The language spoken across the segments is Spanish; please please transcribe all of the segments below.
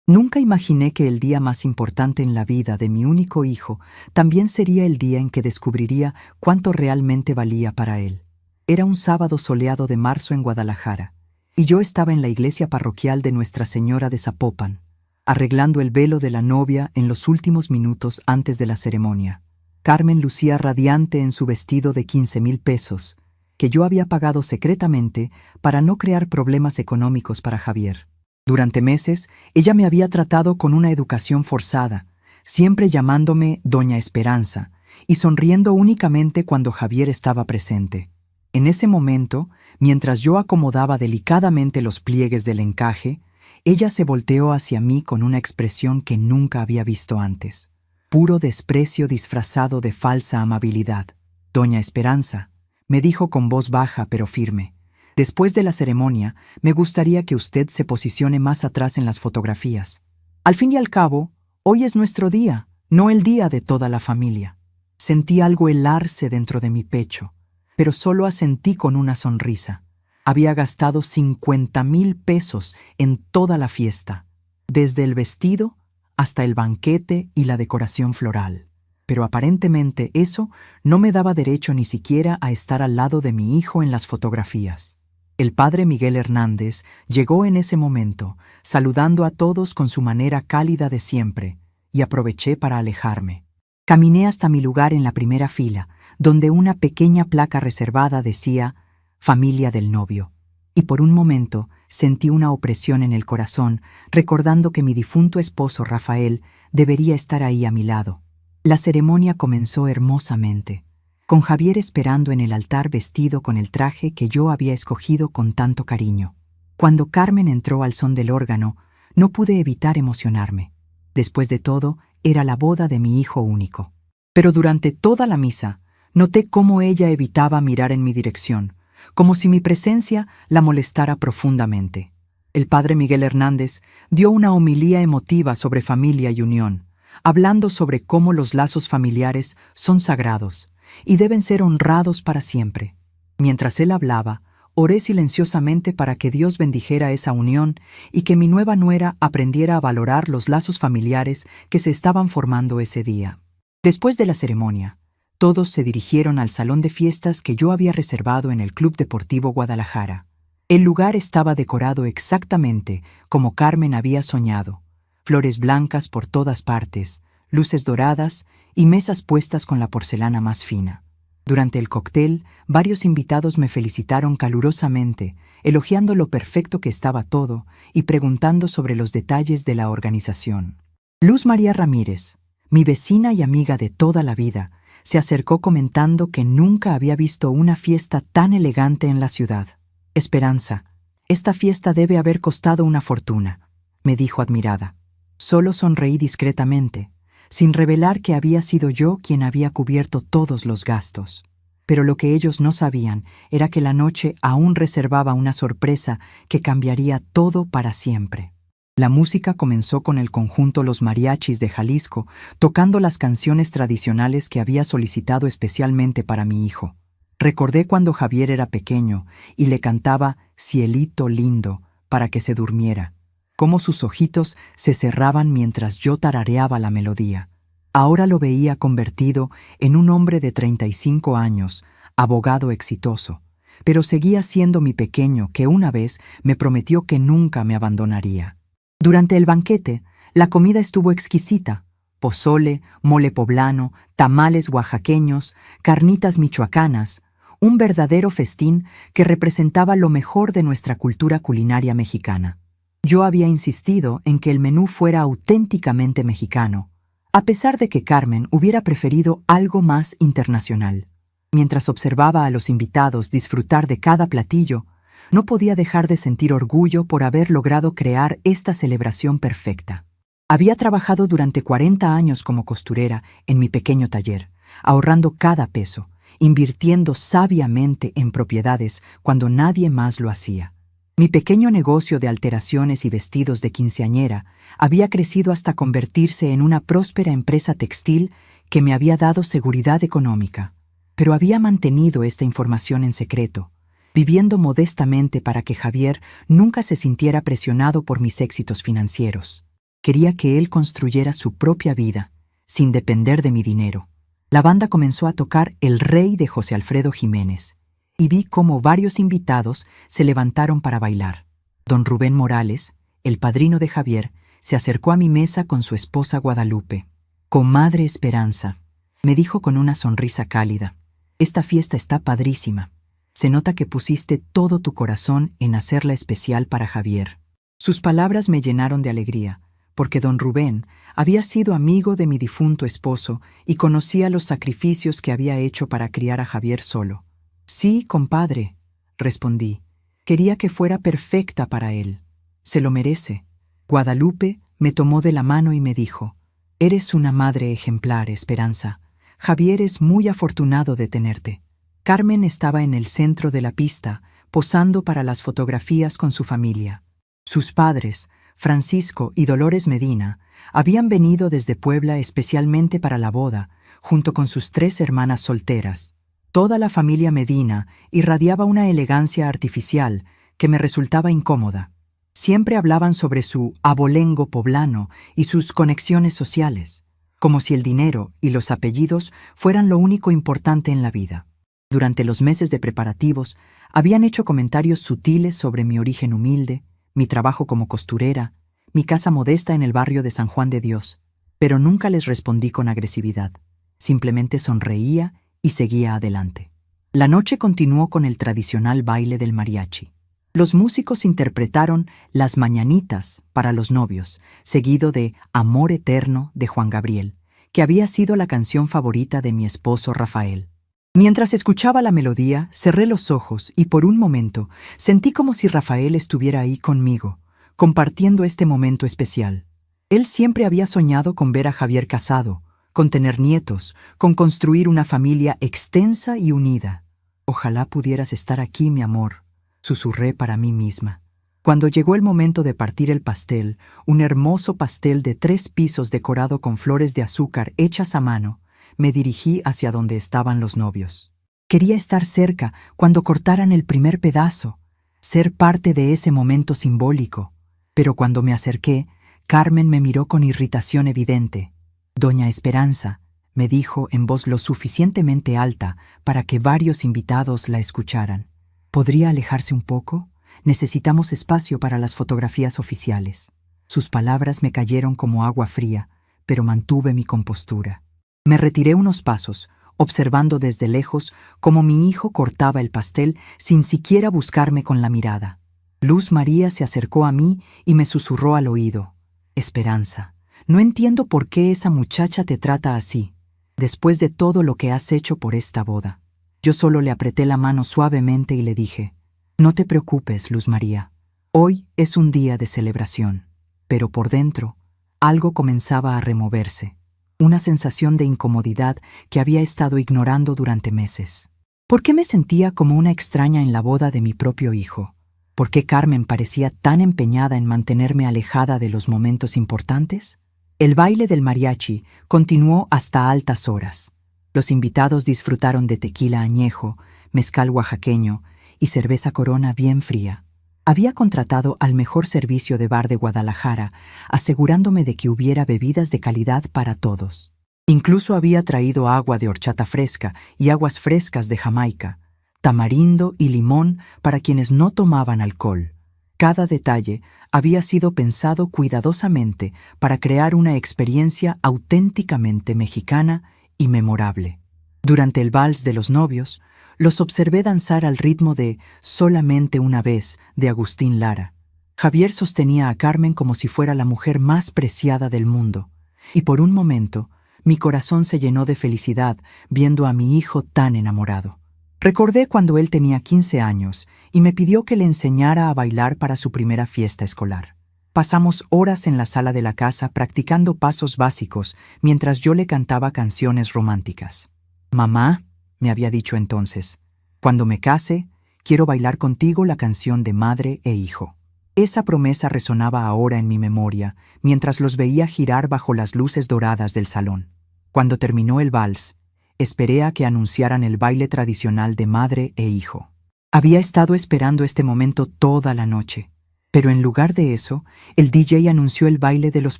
Nunca imaginé que el día más importante en la vida de mi único hijo también sería el día en que descubriría cuánto realmente valía para él. Era un sábado soleado de marzo en Guadalajara, y yo estaba en la iglesia parroquial de Nuestra Señora de Zapopan, arreglando el velo de la novia en los últimos minutos antes de la ceremonia. Carmen lucía radiante en su vestido de 15,000 pesos, que yo había pagado secretamente para no crear problemas económicos para Javier. Durante meses, ella me había tratado con una educación forzada, siempre llamándome Doña Esperanza y sonriendo únicamente cuando Javier estaba presente. En ese momento, mientras yo acomodaba delicadamente los pliegues del encaje, ella se volteó hacia mí con una expresión que nunca había visto antes. Puro desprecio disfrazado de falsa amabilidad. «Doña Esperanza», me dijo con voz baja pero firme. «Después de la ceremonia, me gustaría que usted se posicione más atrás en las fotografías. Al fin y al cabo, hoy es nuestro día, no el día de toda la familia». Sentí algo helarse dentro de mi pecho, pero solo asentí con una sonrisa. Había gastado 50,000 pesos en toda la fiesta, desde el vestido hasta el banquete y la decoración floral. Pero aparentemente eso no me daba derecho ni siquiera a estar al lado de mi hijo en las fotografías. El padre Miguel Hernández llegó en ese momento, saludando a todos con su manera cálida de siempre, y aproveché para alejarme. Caminé hasta mi lugar en la primera fila, donde una pequeña placa reservada decía «Familia del novio». Y por un momento sentí una opresión en el corazón, recordando que mi difunto esposo Rafael debería estar ahí a mi lado. La ceremonia comenzó hermosamente, con Javier esperando en el altar vestido con el traje que yo había escogido con tanto cariño. Cuando Carmen entró al son del órgano, no pude evitar emocionarme. Después de todo, era la boda de mi hijo único. Pero durante toda la misa, noté cómo ella evitaba mirar en mi dirección, como si mi presencia la molestara profundamente. El padre Miguel Hernández dio una homilía emotiva sobre familia y unión, hablando sobre cómo los lazos familiares son sagrados y deben ser honrados para siempre. Mientras él hablaba, oré silenciosamente para que Dios bendijera esa unión y que mi nueva nuera aprendiera a valorar los lazos familiares que se estaban formando ese día. Después de la ceremonia, todos se dirigieron al salón de fiestas que yo había reservado en el Club Deportivo Guadalajara. El lugar estaba decorado exactamente como Carmen había soñado. Flores blancas por todas partes, luces doradas y mesas puestas con la porcelana más fina. Durante el cóctel, varios invitados me felicitaron calurosamente, elogiando lo perfecto que estaba todo y preguntando sobre los detalles de la organización. Luz María Ramírez, mi vecina y amiga de toda la vida, se acercó comentando que nunca había visto una fiesta tan elegante en la ciudad. «Esperanza, esta fiesta debe haber costado una fortuna», me dijo admirada. Solo sonreí discretamente, sin revelar que había sido yo quien había cubierto todos los gastos. Pero lo que ellos no sabían era que la noche aún reservaba una sorpresa que cambiaría todo para siempre. La música comenzó con el conjunto Los Mariachis de Jalisco, tocando las canciones tradicionales que había solicitado especialmente para mi hijo. Recordé cuando Javier era pequeño y le cantaba «Cielito lindo» para que se durmiera, cómo sus ojitos se cerraban mientras yo tarareaba la melodía. Ahora lo veía convertido en un hombre de 35 años, abogado exitoso, pero seguía siendo mi pequeño que una vez me prometió que nunca me abandonaría. Durante el banquete, la comida estuvo exquisita: pozole, mole poblano, tamales oaxaqueños, carnitas michoacanas, un verdadero festín que representaba lo mejor de nuestra cultura culinaria mexicana. Yo había insistido en que el menú fuera auténticamente mexicano, a pesar de que Carmen hubiera preferido algo más internacional. Mientras observaba a los invitados disfrutar de cada platillo, no podía dejar de sentir orgullo por haber logrado crear esta celebración perfecta. Había trabajado durante 40 años como costurera en mi pequeño taller, ahorrando cada peso, invirtiendo sabiamente en propiedades cuando nadie más lo hacía. Mi pequeño negocio de alteraciones y vestidos de quinceañera había crecido hasta convertirse en una próspera empresa textil que me había dado seguridad económica. Pero había mantenido esta información en secreto, viviendo modestamente para que Javier nunca se sintiera presionado por mis éxitos financieros. Quería que él construyera su propia vida, sin depender de mi dinero. La banda comenzó a tocar El Rey de José Alfredo Jiménez, y vi cómo varios invitados se levantaron para bailar. Don Rubén Morales, el padrino de Javier, se acercó a mi mesa con su esposa Guadalupe. «Comadre Esperanza», me dijo con una sonrisa cálida, «esta fiesta está padrísima. Se nota que pusiste todo tu corazón en hacerla especial para Javier». Sus palabras me llenaron de alegría, porque don Rubén había sido amigo de mi difunto esposo y conocía los sacrificios que había hecho para criar a Javier solo. «Sí, compadre», respondí. «Quería que fuera perfecta para él. Se lo merece». Guadalupe me tomó de la mano y me dijo, «Eres una madre ejemplar, Esperanza. Javier es muy afortunado de tenerte». Carmen estaba en el centro de la pista, posando para las fotografías con su familia. Sus padres, Francisco y Dolores Medina, habían venido desde Puebla especialmente para la boda, junto con sus 3 hermanas solteras. Toda la familia Medina irradiaba una elegancia artificial que me resultaba incómoda. Siempre hablaban sobre su abolengo poblano y sus conexiones sociales, como si el dinero y los apellidos fueran lo único importante en la vida. Durante los meses de preparativos, habían hecho comentarios sutiles sobre mi origen humilde, mi trabajo como costurera, mi casa modesta en el barrio de San Juan de Dios, pero nunca les respondí con agresividad. Simplemente sonreía y seguía adelante. La noche continuó con el tradicional baile del mariachi. Los músicos interpretaron Las Mañanitas para los novios, seguido de Amor Eterno de Juan Gabriel, que había sido la canción favorita de mi esposo Rafael. Mientras escuchaba la melodía, cerré los ojos y por un momento sentí como si Rafael estuviera ahí conmigo, compartiendo este momento especial. Él siempre había soñado con ver a Javier casado, con tener nietos, con construir una familia extensa y unida. «Ojalá pudieras estar aquí, mi amor», susurré para mí misma. Cuando llegó el momento de partir el pastel, un hermoso pastel de 3 pisos decorado con flores de azúcar hechas a mano, me dirigí hacia donde estaban los novios. Quería estar cerca cuando cortaran el primer pedazo, ser parte de ese momento simbólico. Pero cuando me acerqué, Carmen me miró con irritación evidente. «Doña Esperanza», me dijo en voz lo suficientemente alta para que varios invitados la escucharan, «¿podría alejarse un poco? Necesitamos espacio para las fotografías oficiales». Sus palabras me cayeron como agua fría, pero mantuve mi compostura. Me retiré unos pasos, observando desde lejos cómo mi hijo cortaba el pastel sin siquiera buscarme con la mirada. Luz María se acercó a mí y me susurró al oído, «Esperanza, no entiendo por qué esa muchacha te trata así, después de todo lo que has hecho por esta boda». Yo solo le apreté la mano suavemente y le dije, «No te preocupes, Luz María. Hoy es un día de celebración». Pero por dentro, algo comenzaba a removerse. Una sensación de incomodidad que había estado ignorando durante meses. ¿Por qué me sentía como una extraña en la boda de mi propio hijo? ¿Por qué Carmen parecía tan empeñada en mantenerme alejada de los momentos importantes? El baile del mariachi continuó hasta altas horas. Los invitados disfrutaron de tequila añejo, mezcal oaxaqueño y cerveza Corona bien fría. Había contratado al mejor servicio de bar de Guadalajara, asegurándome de que hubiera bebidas de calidad para todos. Incluso había traído agua de horchata fresca y aguas frescas de Jamaica, tamarindo y limón para quienes no tomaban alcohol. Cada detalle había sido pensado cuidadosamente para crear una experiencia auténticamente mexicana y memorable. Durante el vals de los novios, los observé danzar al ritmo de Solamente una vez de Agustín Lara. Javier sostenía a Carmen como si fuera la mujer más preciada del mundo, y por un momento mi corazón se llenó de felicidad viendo a mi hijo tan enamorado. Recordé cuando él tenía 15 años y me pidió que le enseñara a bailar para su primera fiesta escolar. Pasamos horas en la sala de la casa practicando pasos básicos mientras yo le cantaba canciones románticas. «Mamá», me había dicho entonces, «cuando me case, quiero bailar contigo la canción de madre e hijo». Esa promesa resonaba ahora en mi memoria, mientras los veía girar bajo las luces doradas del salón. Cuando terminó el vals, esperé a que anunciaran el baile tradicional de madre e hijo. Había estado esperando este momento toda la noche. Pero en lugar de eso, el DJ anunció el baile de los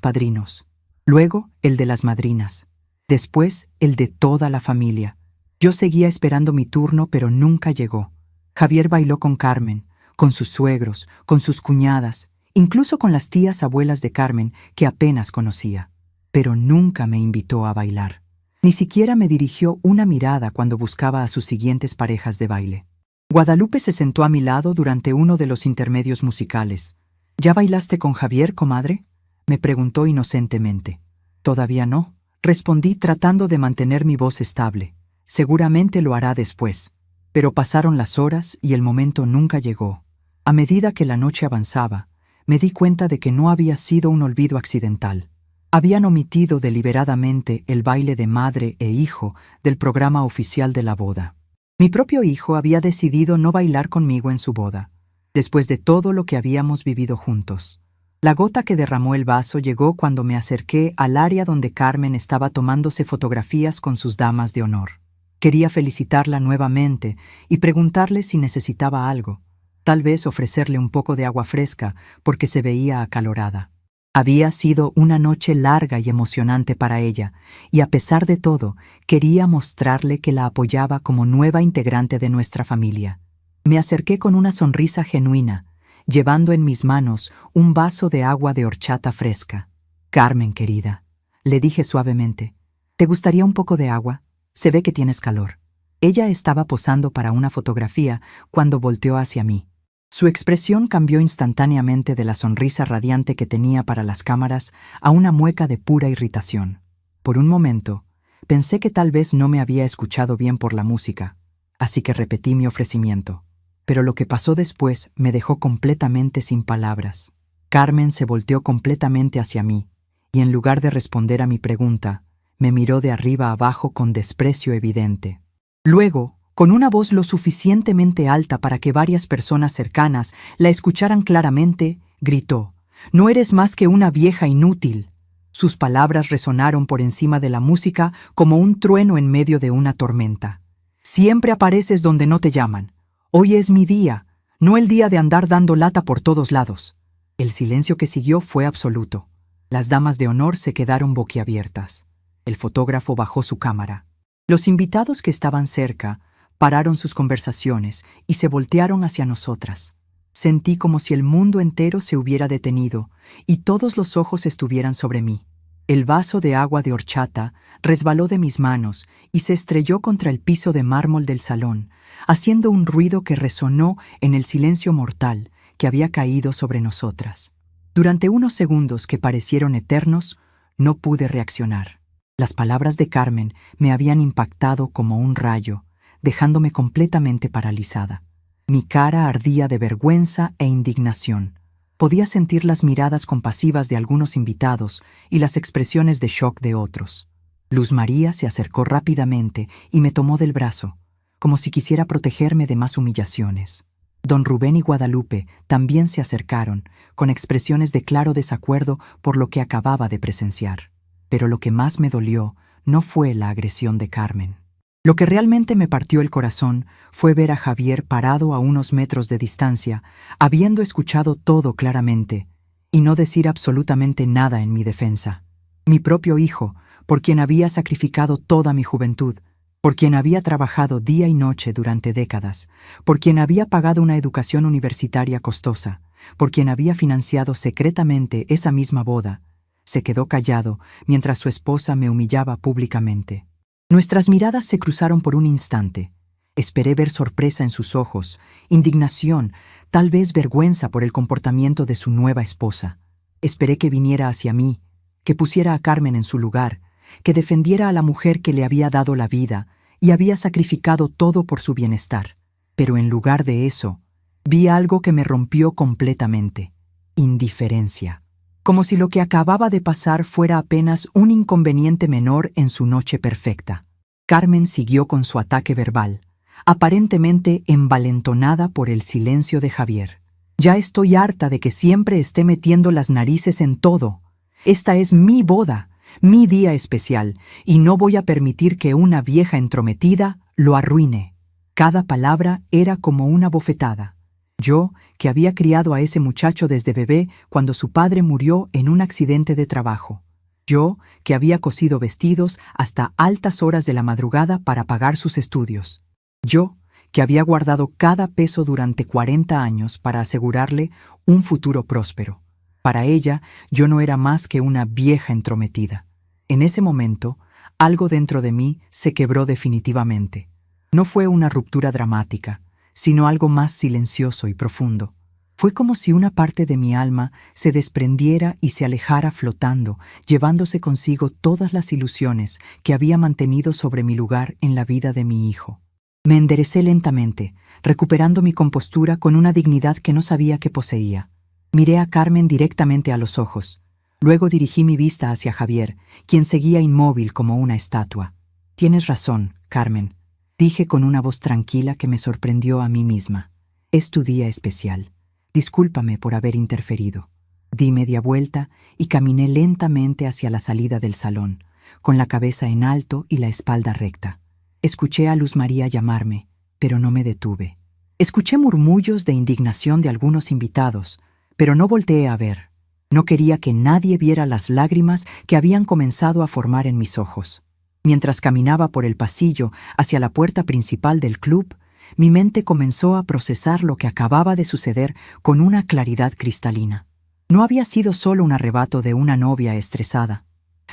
padrinos, luego el de las madrinas, después el de toda la familia. Yo seguía esperando mi turno, pero nunca llegó. Javier bailó con Carmen, con sus suegros, con sus cuñadas, incluso con las tías abuelas de Carmen, que apenas conocía. Pero nunca me invitó a bailar. Ni siquiera me dirigió una mirada cuando buscaba a sus siguientes parejas de baile. Guadalupe se sentó a mi lado durante uno de los intermedios musicales. ¿Ya bailaste con Javier, comadre?, me preguntó inocentemente. Todavía no, respondí tratando de mantener mi voz estable. Seguramente lo hará después. Pero pasaron las horas y el momento nunca llegó. A medida que la noche avanzaba, me di cuenta de que no había sido un olvido accidental. Habían omitido deliberadamente el baile de madre e hijo del programa oficial de la boda. Mi propio hijo había decidido no bailar conmigo en su boda, después de todo lo que habíamos vivido juntos. La gota que derramó el vaso llegó cuando me acerqué al área donde Carmen estaba tomándose fotografías con sus damas de honor. Quería felicitarla nuevamente y preguntarle si necesitaba algo, tal vez ofrecerle un poco de agua fresca porque se veía acalorada. Había sido una noche larga y emocionante para ella, y a pesar de todo, quería mostrarle que la apoyaba como nueva integrante de nuestra familia. Me acerqué con una sonrisa genuina, llevando en mis manos un vaso de agua de horchata fresca. «Carmen, querida», le dije suavemente, «¿te gustaría un poco de agua? Se ve que tienes calor». Ella estaba posando para una fotografía cuando volteó hacia mí. Su expresión cambió instantáneamente de la sonrisa radiante que tenía para las cámaras a una mueca de pura irritación. Por un momento, pensé que tal vez no me había escuchado bien por la música, así que repetí mi ofrecimiento. Pero lo que pasó después me dejó completamente sin palabras. Carmen se volteó completamente hacia mí, y en lugar de responder a mi pregunta, me miró de arriba abajo con desprecio evidente. Luego, con una voz lo suficientemente alta para que varias personas cercanas la escucharan claramente, gritó: «No eres más que una vieja inútil». Sus palabras resonaron por encima de la música como un trueno en medio de una tormenta. «Siempre apareces donde no te llaman. Hoy es mi día, no el día de andar dando lata por todos lados». El silencio que siguió fue absoluto. Las damas de honor se quedaron boquiabiertas. El fotógrafo bajó su cámara. Los invitados que estaban cerca pararon sus conversaciones y se voltearon hacia nosotras. Sentí como si el mundo entero se hubiera detenido y todos los ojos estuvieran sobre mí. El vaso de agua de horchata resbaló de mis manos y se estrelló contra el piso de mármol del salón, haciendo un ruido que resonó en el silencio mortal que había caído sobre nosotras. Durante unos segundos que parecieron eternos, no pude reaccionar. Las palabras de Carmen me habían impactado como un rayo, dejándome completamente paralizada. Mi cara ardía de vergüenza e indignación. Podía sentir las miradas compasivas de algunos invitados y las expresiones de shock de otros. Luz María se acercó rápidamente y me tomó del brazo, como si quisiera protegerme de más humillaciones. Don Rubén y Guadalupe también se acercaron, con expresiones de claro desacuerdo por lo que acababa de presenciar. Pero lo que más me dolió no fue la agresión de Carmen. Lo que realmente me partió el corazón fue ver a Javier parado a unos metros de distancia, habiendo escuchado todo claramente, y no decir absolutamente nada en mi defensa. Mi propio hijo, por quien había sacrificado toda mi juventud, por quien había trabajado día y noche durante décadas, por quien había pagado una educación universitaria costosa, por quien había financiado secretamente esa misma boda, se quedó callado mientras su esposa me humillaba públicamente. Nuestras miradas se cruzaron por un instante. Esperé ver sorpresa en sus ojos, indignación, tal vez vergüenza por el comportamiento de su nueva esposa. Esperé que viniera hacia mí, que pusiera a Carmen en su lugar, que defendiera a la mujer que le había dado la vida y había sacrificado todo por su bienestar. Pero en lugar de eso, vi algo que me rompió completamente: indiferencia. Como si lo que acababa de pasar fuera apenas un inconveniente menor en su noche perfecta. Carmen siguió con su ataque verbal, aparentemente envalentonada por el silencio de Javier. «Ya estoy harta de que siempre esté metiendo las narices en todo. Esta es mi boda, mi día especial, y no voy a permitir que una vieja entrometida lo arruine». Cada palabra era como una bofetada. Yo, que había criado a ese muchacho desde bebé cuando su padre murió en un accidente de trabajo. Yo, que había cosido vestidos hasta altas horas de la madrugada para pagar sus estudios. Yo, que había guardado cada peso durante 40 años para asegurarle un futuro próspero. Para ella, yo no era más que una vieja entrometida. En ese momento, algo dentro de mí se quebró definitivamente. No fue una ruptura dramática, sino algo más silencioso y profundo. Fue como si una parte de mi alma se desprendiera y se alejara flotando, llevándose consigo todas las ilusiones que había mantenido sobre mi lugar en la vida de mi hijo. Me enderecé lentamente, recuperando mi compostura con una dignidad que no sabía que poseía. Miré a Carmen directamente a los ojos. Luego dirigí mi vista hacia Javier, quien seguía inmóvil como una estatua. «Tienes razón, Carmen», dije con una voz tranquila que me sorprendió a mí misma. «Es tu día especial. Discúlpame por haber interferido». Di media vuelta y caminé lentamente hacia la salida del salón, con la cabeza en alto y la espalda recta. Escuché a Luz María llamarme, pero no me detuve. Escuché murmullos de indignación de algunos invitados, pero no volteé a ver. No quería que nadie viera las lágrimas que habían comenzado a formar en mis ojos. Mientras caminaba por el pasillo hacia la puerta principal del club, mi mente comenzó a procesar lo que acababa de suceder con una claridad cristalina. No había sido solo un arrebato de una novia estresada.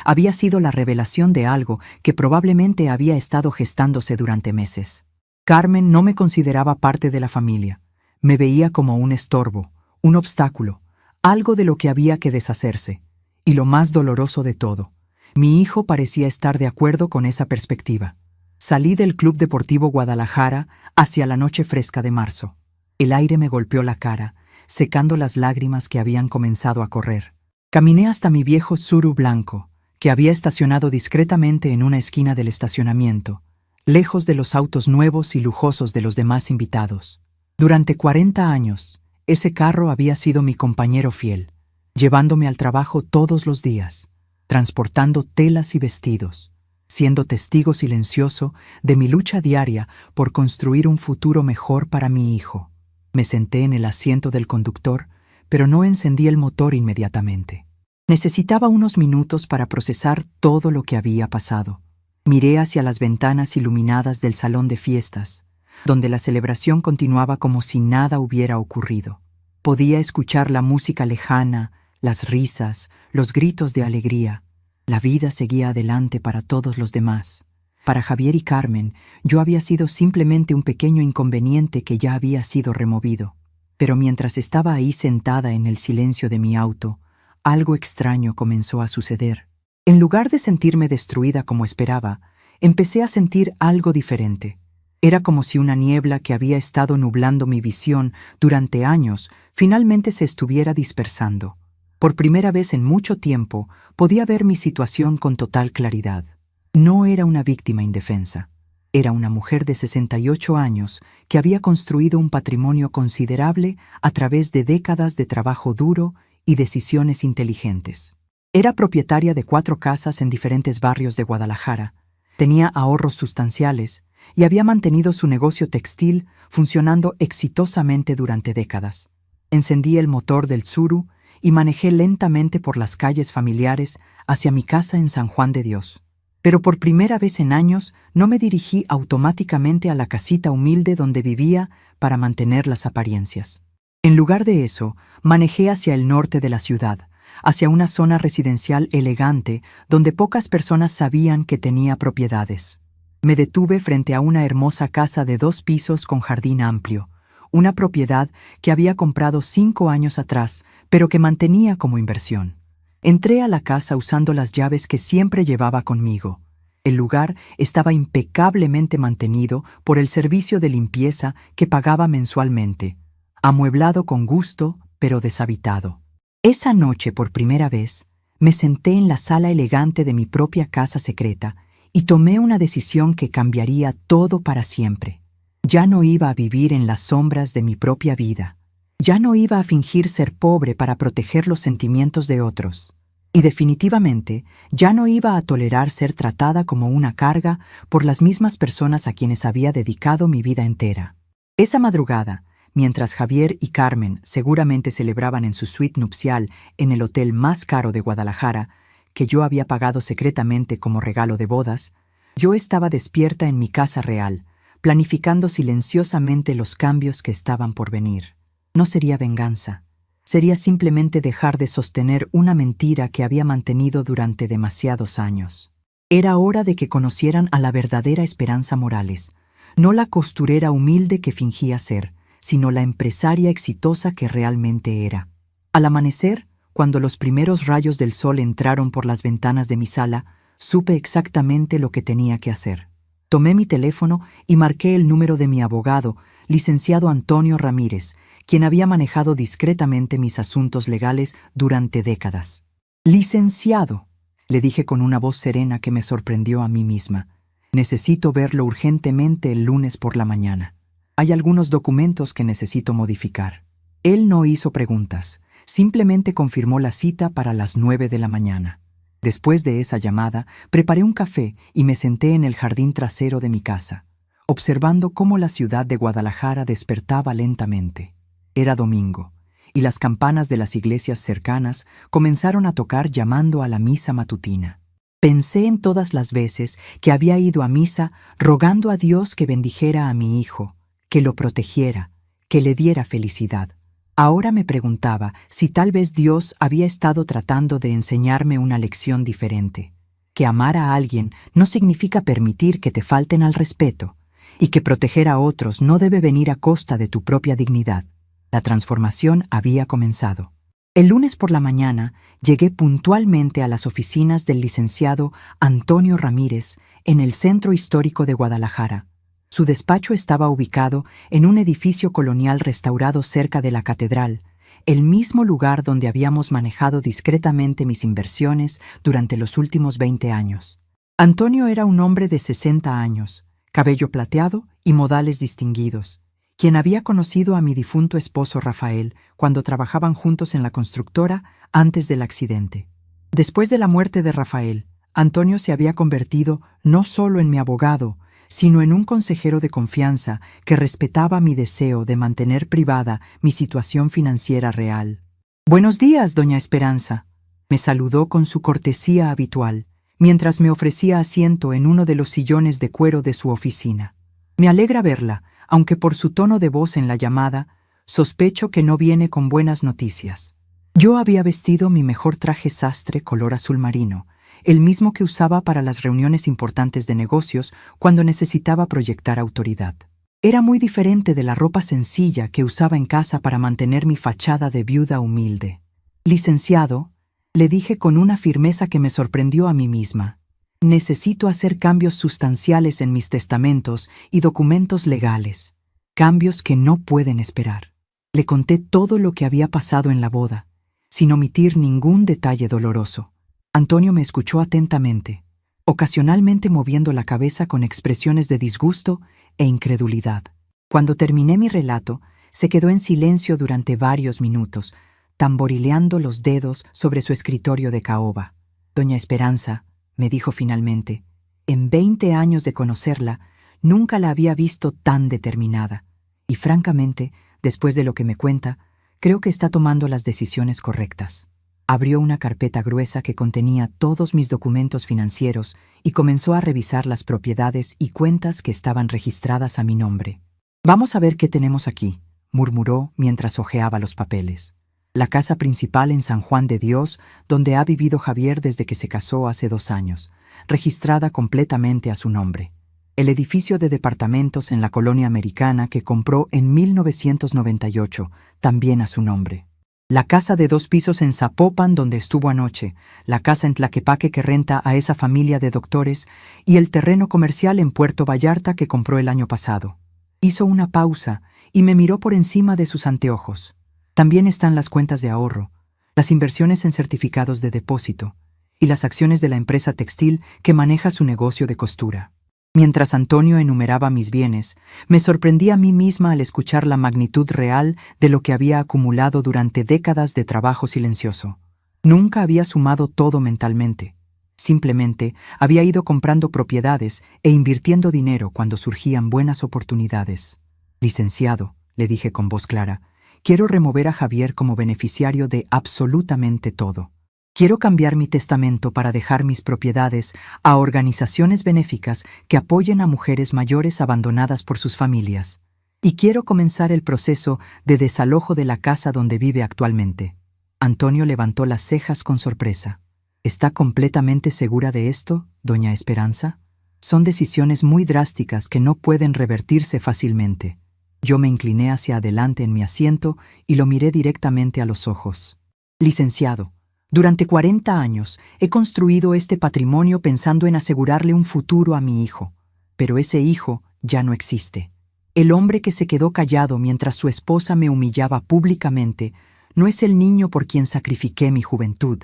Había sido la revelación de algo que probablemente había estado gestándose durante meses. Carmen no me consideraba parte de la familia. Me veía como un estorbo, un obstáculo, algo de lo que había que deshacerse. Y lo más doloroso de todo, mi hijo parecía estar de acuerdo con esa perspectiva. Salí del Club Deportivo Guadalajara hacia la noche fresca de marzo. El aire me golpeó la cara, secando las lágrimas que habían comenzado a correr. Caminé hasta mi viejo Tsuru blanco, que había estacionado discretamente en una esquina del estacionamiento, lejos de los autos nuevos y lujosos de los demás invitados. Durante 40 años, ese carro había sido mi compañero fiel, llevándome al trabajo todos los días, transportando telas y vestidos, siendo testigo silencioso de mi lucha diaria por construir un futuro mejor para mi hijo. Me senté en el asiento del conductor, pero no encendí el motor inmediatamente. Necesitaba unos minutos para procesar todo lo que había pasado. Miré hacia las ventanas iluminadas del salón de fiestas, donde la celebración continuaba como si nada hubiera ocurrido. Podía escuchar la música lejana, las risas, los gritos de alegría. La vida seguía adelante para todos los demás. Para Javier y Carmen, yo había sido simplemente un pequeño inconveniente que ya había sido removido. Pero mientras estaba ahí sentada en el silencio de mi auto, algo extraño comenzó a suceder. En lugar de sentirme destruida como esperaba, empecé a sentir algo diferente. Era como si una niebla que había estado nublando mi visión durante años finalmente se estuviera dispersando. Por primera vez en mucho tiempo, podía ver mi situación con total claridad. No era una víctima indefensa. Era una mujer de 68 años que había construido un patrimonio considerable a través de décadas de trabajo duro y decisiones inteligentes. Era propietaria de 4 casas en diferentes barrios de Guadalajara, tenía ahorros sustanciales y había mantenido su negocio textil funcionando exitosamente durante décadas. Encendí el motor del Tsuru y manejé lentamente por las calles familiares hacia mi casa en San Juan de Dios. Pero por primera vez en años no me dirigí automáticamente a la casita humilde donde vivía para mantener las apariencias. En lugar de eso, manejé hacia el norte de la ciudad, hacia una zona residencial elegante donde pocas personas sabían que tenía propiedades. Me detuve frente a una hermosa casa de 2 pisos con jardín amplio, una propiedad que había comprado 5 años atrás, pero que mantenía como inversión. Entré a la casa usando las llaves que siempre llevaba conmigo. El lugar estaba impecablemente mantenido por el servicio de limpieza que pagaba mensualmente, amueblado con gusto, pero deshabitado. Esa noche, por primera vez, me senté en la sala elegante de mi propia casa secreta y tomé una decisión que cambiaría todo para siempre. Ya no iba a vivir en las sombras de mi propia vida. Ya no iba a fingir ser pobre para proteger los sentimientos de otros. Y definitivamente, ya no iba a tolerar ser tratada como una carga por las mismas personas a quienes había dedicado mi vida entera. Esa madrugada, Mientras Javier y Carmen seguramente celebraban en su suite nupcial en el hotel más caro de Guadalajara, que yo había pagado secretamente como regalo de bodas, yo estaba despierta en mi casa real, planificando silenciosamente los cambios que estaban por venir. No sería venganza, sería simplemente dejar de sostener una mentira que había mantenido durante demasiados años. Era hora de que conocieran a la verdadera Esperanza Morales, no la costurera humilde que fingía ser, sino la empresaria exitosa que realmente era. Al amanecer, cuando los primeros rayos del sol entraron por las ventanas de mi sala, supe exactamente lo que tenía que hacer. Tomé mi teléfono y marqué el número de mi abogado, licenciado Antonio Ramírez, quien había manejado discretamente mis asuntos legales durante décadas. «Licenciado», le dije con una voz serena que me sorprendió a mí misma. «Necesito verlo urgentemente el lunes por la mañana. Hay algunos documentos que necesito modificar». Él no hizo preguntas, simplemente confirmó la cita para las 9 de la mañana. Después de esa llamada, preparé un café y me senté en el jardín trasero de mi casa, observando cómo la ciudad de Guadalajara despertaba lentamente. Era domingo, y las campanas de las iglesias cercanas comenzaron a tocar llamando a la misa matutina. Pensé en todas las veces que había ido a misa rogando a Dios que bendijera a mi hijo, que lo protegiera, que le diera felicidad. Ahora me preguntaba si tal vez Dios había estado tratando de enseñarme una lección diferente, que amar a alguien no significa permitir que te falten al respeto, y que proteger a otros no debe venir a costa de tu propia dignidad. La transformación había comenzado. El lunes por la mañana llegué puntualmente a las oficinas del licenciado Antonio Ramírez en el centro histórico de Guadalajara. Su despacho estaba ubicado en un edificio colonial restaurado cerca de la catedral, el mismo lugar donde habíamos manejado discretamente mis inversiones durante los últimos 20 años. Antonio era un hombre de 60 años, cabello plateado y modales distinguidos, quien había conocido a mi difunto esposo Rafael cuando trabajaban juntos en la constructora antes del accidente. Después de la muerte de Rafael, Antonio se había convertido no solo en mi abogado, sino en un consejero de confianza que respetaba mi deseo de mantener privada mi situación financiera real. «Buenos días, doña Esperanza», me saludó con su cortesía habitual, mientras me ofrecía asiento en uno de los sillones de cuero de su oficina. «Me alegra verla, aunque por su tono de voz en la llamada, sospecho que no viene con buenas noticias». Yo había vestido mi mejor traje sastre color azul marino, el mismo que usaba para las reuniones importantes de negocios cuando necesitaba proyectar autoridad. Era muy diferente de la ropa sencilla que usaba en casa para mantener mi fachada de viuda humilde. «Licenciado», le dije con una firmeza que me sorprendió a mí misma, «necesito hacer cambios sustanciales en mis testamentos y documentos legales, cambios que no pueden esperar». Le conté todo lo que había pasado en la boda, sin omitir ningún detalle doloroso. Antonio me escuchó atentamente, ocasionalmente moviendo la cabeza con expresiones de disgusto e incredulidad. Cuando terminé mi relato, se quedó en silencio durante varios minutos, tamborileando los dedos sobre su escritorio de caoba. «Doña Esperanza», me dijo finalmente, «en 20 años de conocerla, nunca la había visto tan determinada. Y francamente, después de lo que me cuenta, creo que está tomando las decisiones correctas». Abrió una carpeta gruesa que contenía todos mis documentos financieros y comenzó a revisar las propiedades y cuentas que estaban registradas a mi nombre. «Vamos a ver qué tenemos aquí», murmuró mientras hojeaba los papeles. «La casa principal en San Juan de Dios, donde ha vivido Javier desde que se casó hace 2 años, registrada completamente a su nombre. El edificio de departamentos en la colonia americana que compró en 1998, también a su nombre. La casa de 2 pisos en Zapopan donde estuvo anoche, la casa en Tlaquepaque que renta a esa familia de doctores y el terreno comercial en Puerto Vallarta que compró el año pasado». Hizo una pausa y me miró por encima de sus anteojos. «También están las cuentas de ahorro, las inversiones en certificados de depósito y las acciones de la empresa textil que maneja su negocio de costura». Mientras Antonio enumeraba mis bienes, me sorprendí a mí misma al escuchar la magnitud real de lo que había acumulado durante décadas de trabajo silencioso. Nunca había sumado todo mentalmente. Simplemente había ido comprando propiedades e invirtiendo dinero cuando surgían buenas oportunidades. «Licenciado», le dije con voz clara. Quiero remover a Javier como beneficiario de absolutamente todo. Quiero cambiar mi testamento para dejar mis propiedades a organizaciones benéficas que apoyen a mujeres mayores abandonadas por sus familias. Y quiero comenzar el proceso de desalojo de la casa donde vive actualmente. Antonio levantó las cejas con sorpresa. ¿Está completamente segura de esto, doña Esperanza? Son decisiones muy drásticas que no pueden revertirse fácilmente. Yo me incliné hacia adelante en mi asiento y lo miré directamente a los ojos. Licenciado, durante 40 años he construido este patrimonio pensando en asegurarle un futuro a mi hijo, pero ese hijo ya no existe. El hombre que se quedó callado mientras su esposa me humillaba públicamente no es el niño por quien sacrifiqué mi juventud.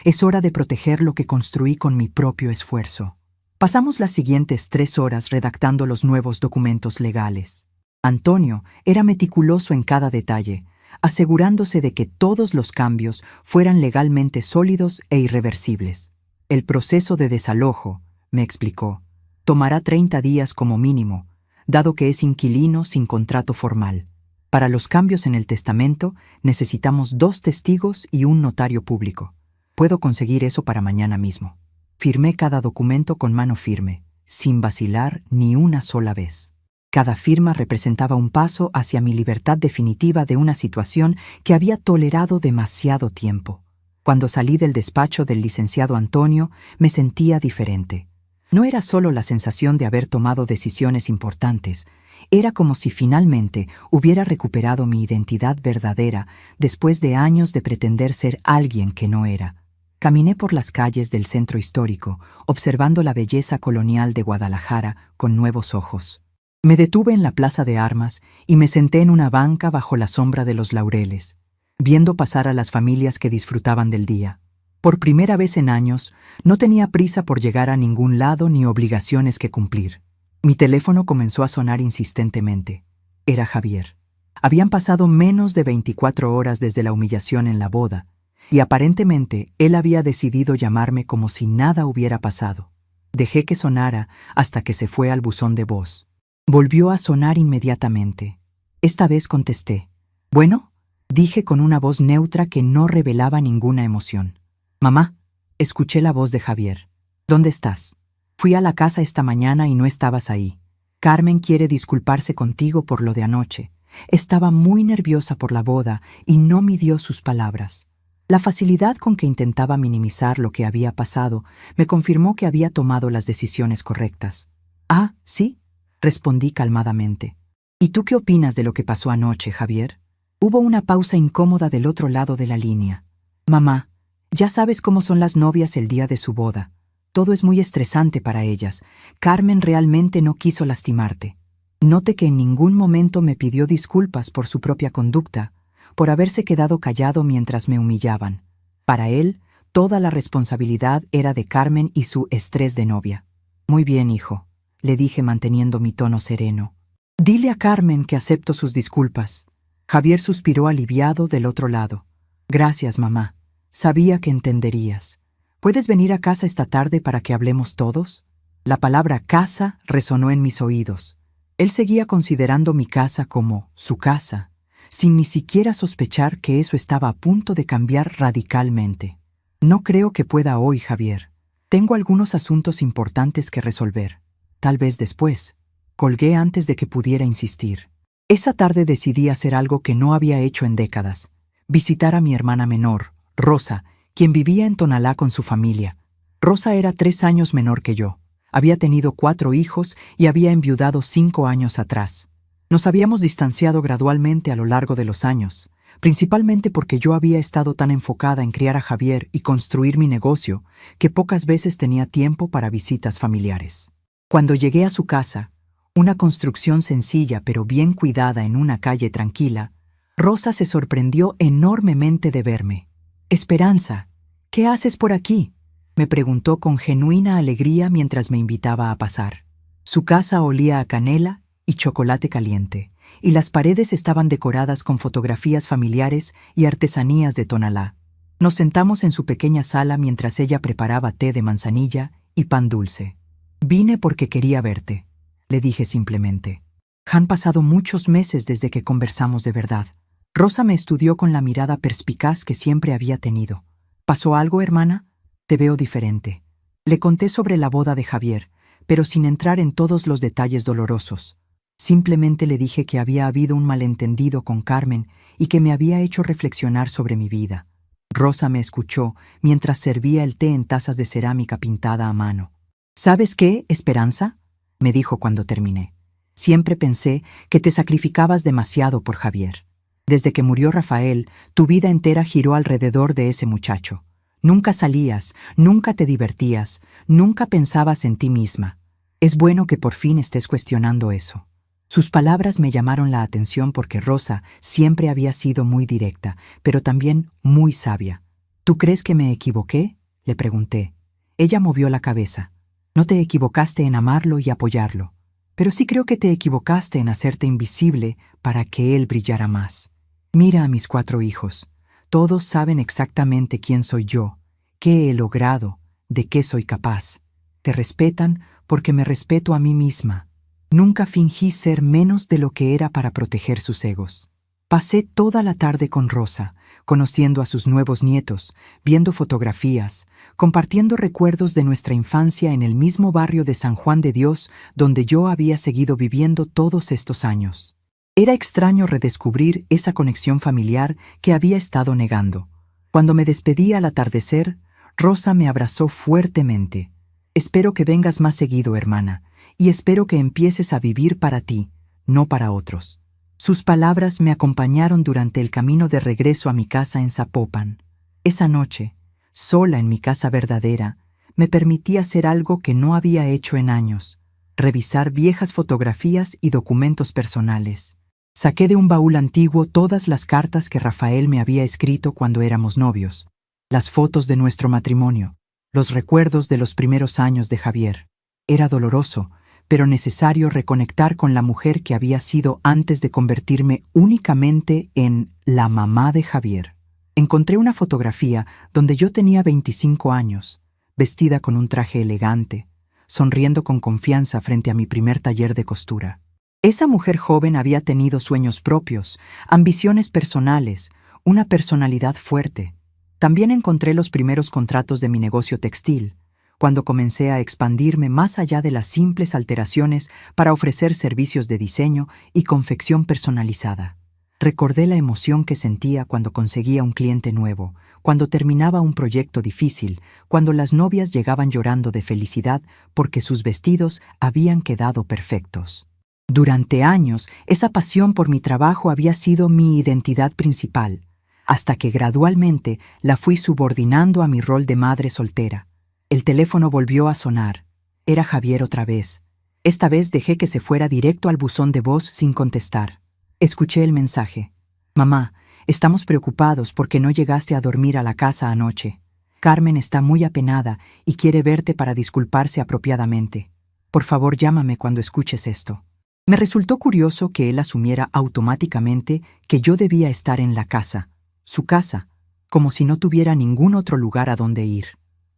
Es hora de proteger lo que construí con mi propio esfuerzo. Pasamos las siguientes 3 horas redactando los nuevos documentos legales. Antonio era meticuloso en cada detalle, asegurándose de que todos los cambios fueran legalmente sólidos e irreversibles. El proceso de desalojo, me explicó, tomará 30 días como mínimo, dado que es inquilino sin contrato formal. Para los cambios en el testamento necesitamos 2 testigos y un notario público. Puedo conseguir eso para mañana mismo. Firmé cada documento con mano firme, sin vacilar ni una sola vez. Cada firma representaba un paso hacia mi libertad definitiva de una situación que había tolerado demasiado tiempo. Cuando salí del despacho del licenciado Antonio, me sentía diferente. No era solo la sensación de haber tomado decisiones importantes, era como si finalmente hubiera recuperado mi identidad verdadera después de años de pretender ser alguien que no era. Caminé por las calles del centro histórico, observando la belleza colonial de Guadalajara con nuevos ojos. Me detuve en la plaza de armas y me senté en una banca bajo la sombra de los laureles, viendo pasar a las familias que disfrutaban del día. Por primera vez en años, no tenía prisa por llegar a ningún lado ni obligaciones que cumplir. Mi teléfono comenzó a sonar insistentemente. Era Javier. Habían pasado menos de 24 horas desde la humillación en la boda, y aparentemente él había decidido llamarme como si nada hubiera pasado. Dejé que sonara hasta que se fue al buzón de voz. Volvió a sonar inmediatamente. Esta vez contesté. «Bueno», dije con una voz neutra que no revelaba ninguna emoción. «Mamá», escuché la voz de Javier. «¿Dónde estás? Fui a la casa esta mañana y no estabas ahí. Carmen quiere disculparse contigo por lo de anoche. Estaba muy nerviosa por la boda y no midió sus palabras». La facilidad con que intentaba minimizar lo que había pasado me confirmó que había tomado las decisiones correctas. «Ah, sí», respondí calmadamente. «¿Y tú qué opinas de lo que pasó anoche, Javier?» Hubo una pausa incómoda del otro lado de la línea. «Mamá, ya sabes cómo son las novias el día de su boda. Todo es muy estresante para ellas. Carmen realmente no quiso lastimarte. Note que en ningún momento me pidió disculpas por su propia conducta, por haberse quedado callado mientras me humillaban. Para él, toda la responsabilidad era de Carmen y su estrés de novia. Muy bien, hijo», le dije manteniendo mi tono sereno. «Dile a Carmen que acepto sus disculpas». Javier suspiró aliviado del otro lado. «Gracias, mamá. Sabía que entenderías. ¿Puedes venir a casa esta tarde para que hablemos todos?» La palabra casa resonó en mis oídos. Él seguía considerando mi casa como su casa, sin ni siquiera sospechar que eso estaba a punto de cambiar radicalmente. «No creo que pueda hoy, Javier. Tengo algunos asuntos importantes que resolver. Tal vez después». Colgué antes de que pudiera insistir. Esa tarde decidí hacer algo que no había hecho en décadas: visitar a mi hermana menor, Rosa, quien vivía en Tonalá con su familia. Rosa era 3 años menor que yo. Había tenido 4 hijos y había enviudado 5 años atrás. Nos habíamos distanciado gradualmente a lo largo de los años, principalmente porque yo había estado tan enfocada en criar a Javier y construir mi negocio que pocas veces tenía tiempo para visitas familiares. Cuando llegué a su casa, una construcción sencilla pero bien cuidada en una calle tranquila, Rosa se sorprendió enormemente de verme. «Esperanza, ¿qué haces por aquí?», me preguntó con genuina alegría mientras me invitaba a pasar. Su casa olía a canela y chocolate caliente, y las paredes estaban decoradas con fotografías familiares y artesanías de Tonalá. Nos sentamos en su pequeña sala mientras ella preparaba té de manzanilla y pan dulce. «Vine porque quería verte», le dije simplemente. Han pasado muchos meses desde que conversamos de verdad. Rosa me estudió con la mirada perspicaz que siempre había tenido. ¿Pasó algo, hermana? Te veo diferente. Le conté sobre la boda de Javier, pero sin entrar en todos los detalles dolorosos. Simplemente le dije que había habido un malentendido con Carmen y que me había hecho reflexionar sobre mi vida. Rosa me escuchó mientras servía el té en tazas de cerámica pintada a mano. ¿Sabes qué, Esperanza?, me dijo cuando terminé. Siempre pensé que te sacrificabas demasiado por Javier. Desde que murió Rafael, tu vida entera giró alrededor de ese muchacho. Nunca salías, nunca te divertías, nunca pensabas en ti misma. Es bueno que por fin estés cuestionando eso. Sus palabras me llamaron la atención porque Rosa siempre había sido muy directa, pero también muy sabia. ¿Tú crees que me equivoqué?, le pregunté. Ella movió la cabeza. No te equivocaste en amarlo y apoyarlo, pero sí creo que te equivocaste en hacerte invisible para que él brillara más. Mira a mis 4 hijos. Todos saben exactamente quién soy yo, qué he logrado, de qué soy capaz. Te respetan porque me respeto a mí misma. Nunca fingí ser menos de lo que era para proteger sus egos. Pasé toda la tarde con Rosa, conociendo a sus nuevos nietos, viendo fotografías, compartiendo recuerdos de nuestra infancia en el mismo barrio de San Juan de Dios donde yo había seguido viviendo todos estos años. Era extraño redescubrir esa conexión familiar que había estado negando. Cuando me despedí al atardecer, Rosa me abrazó fuertemente. Espero que vengas más seguido, hermana, y espero que empieces a vivir para ti, no para otros. Sus palabras me acompañaron durante el camino de regreso a mi casa en Zapopan. Esa noche, sola en mi casa verdadera, me permití hacer algo que no había hecho en años: revisar viejas fotografías y documentos personales. Saqué de un baúl antiguo todas las cartas que Rafael me había escrito cuando éramos novios, las fotos de nuestro matrimonio, los recuerdos de los primeros años de Javier. Era doloroso, pero necesario reconectar con la mujer que había sido antes de convertirme únicamente en la mamá de Javier. Encontré una fotografía donde yo tenía 25 años, vestida con un traje elegante, sonriendo con confianza frente a mi primer taller de costura. Esa mujer joven había tenido sueños propios, ambiciones personales, una personalidad fuerte. También encontré los primeros contratos de mi negocio textil, cuando comencé a expandirme más allá de las simples alteraciones para ofrecer servicios de diseño y confección personalizada. Recordé la emoción que sentía cuando conseguía un cliente nuevo, cuando terminaba un proyecto difícil, cuando las novias llegaban llorando de felicidad porque sus vestidos habían quedado perfectos. Durante años, esa pasión por mi trabajo había sido mi identidad principal, hasta que gradualmente la fui subordinando a mi rol de madre soltera. El teléfono volvió a sonar. Era Javier otra vez. Esta vez dejé que se fuera directo al buzón de voz sin contestar. Escuché el mensaje. Mamá, estamos preocupados porque no llegaste a dormir a la casa anoche. Carmen está muy apenada y quiere verte para disculparse apropiadamente. Por favor, llámame cuando escuches esto. Me resultó curioso que él asumiera automáticamente que yo debía estar en la casa, su casa, como si no tuviera ningún otro lugar a donde ir.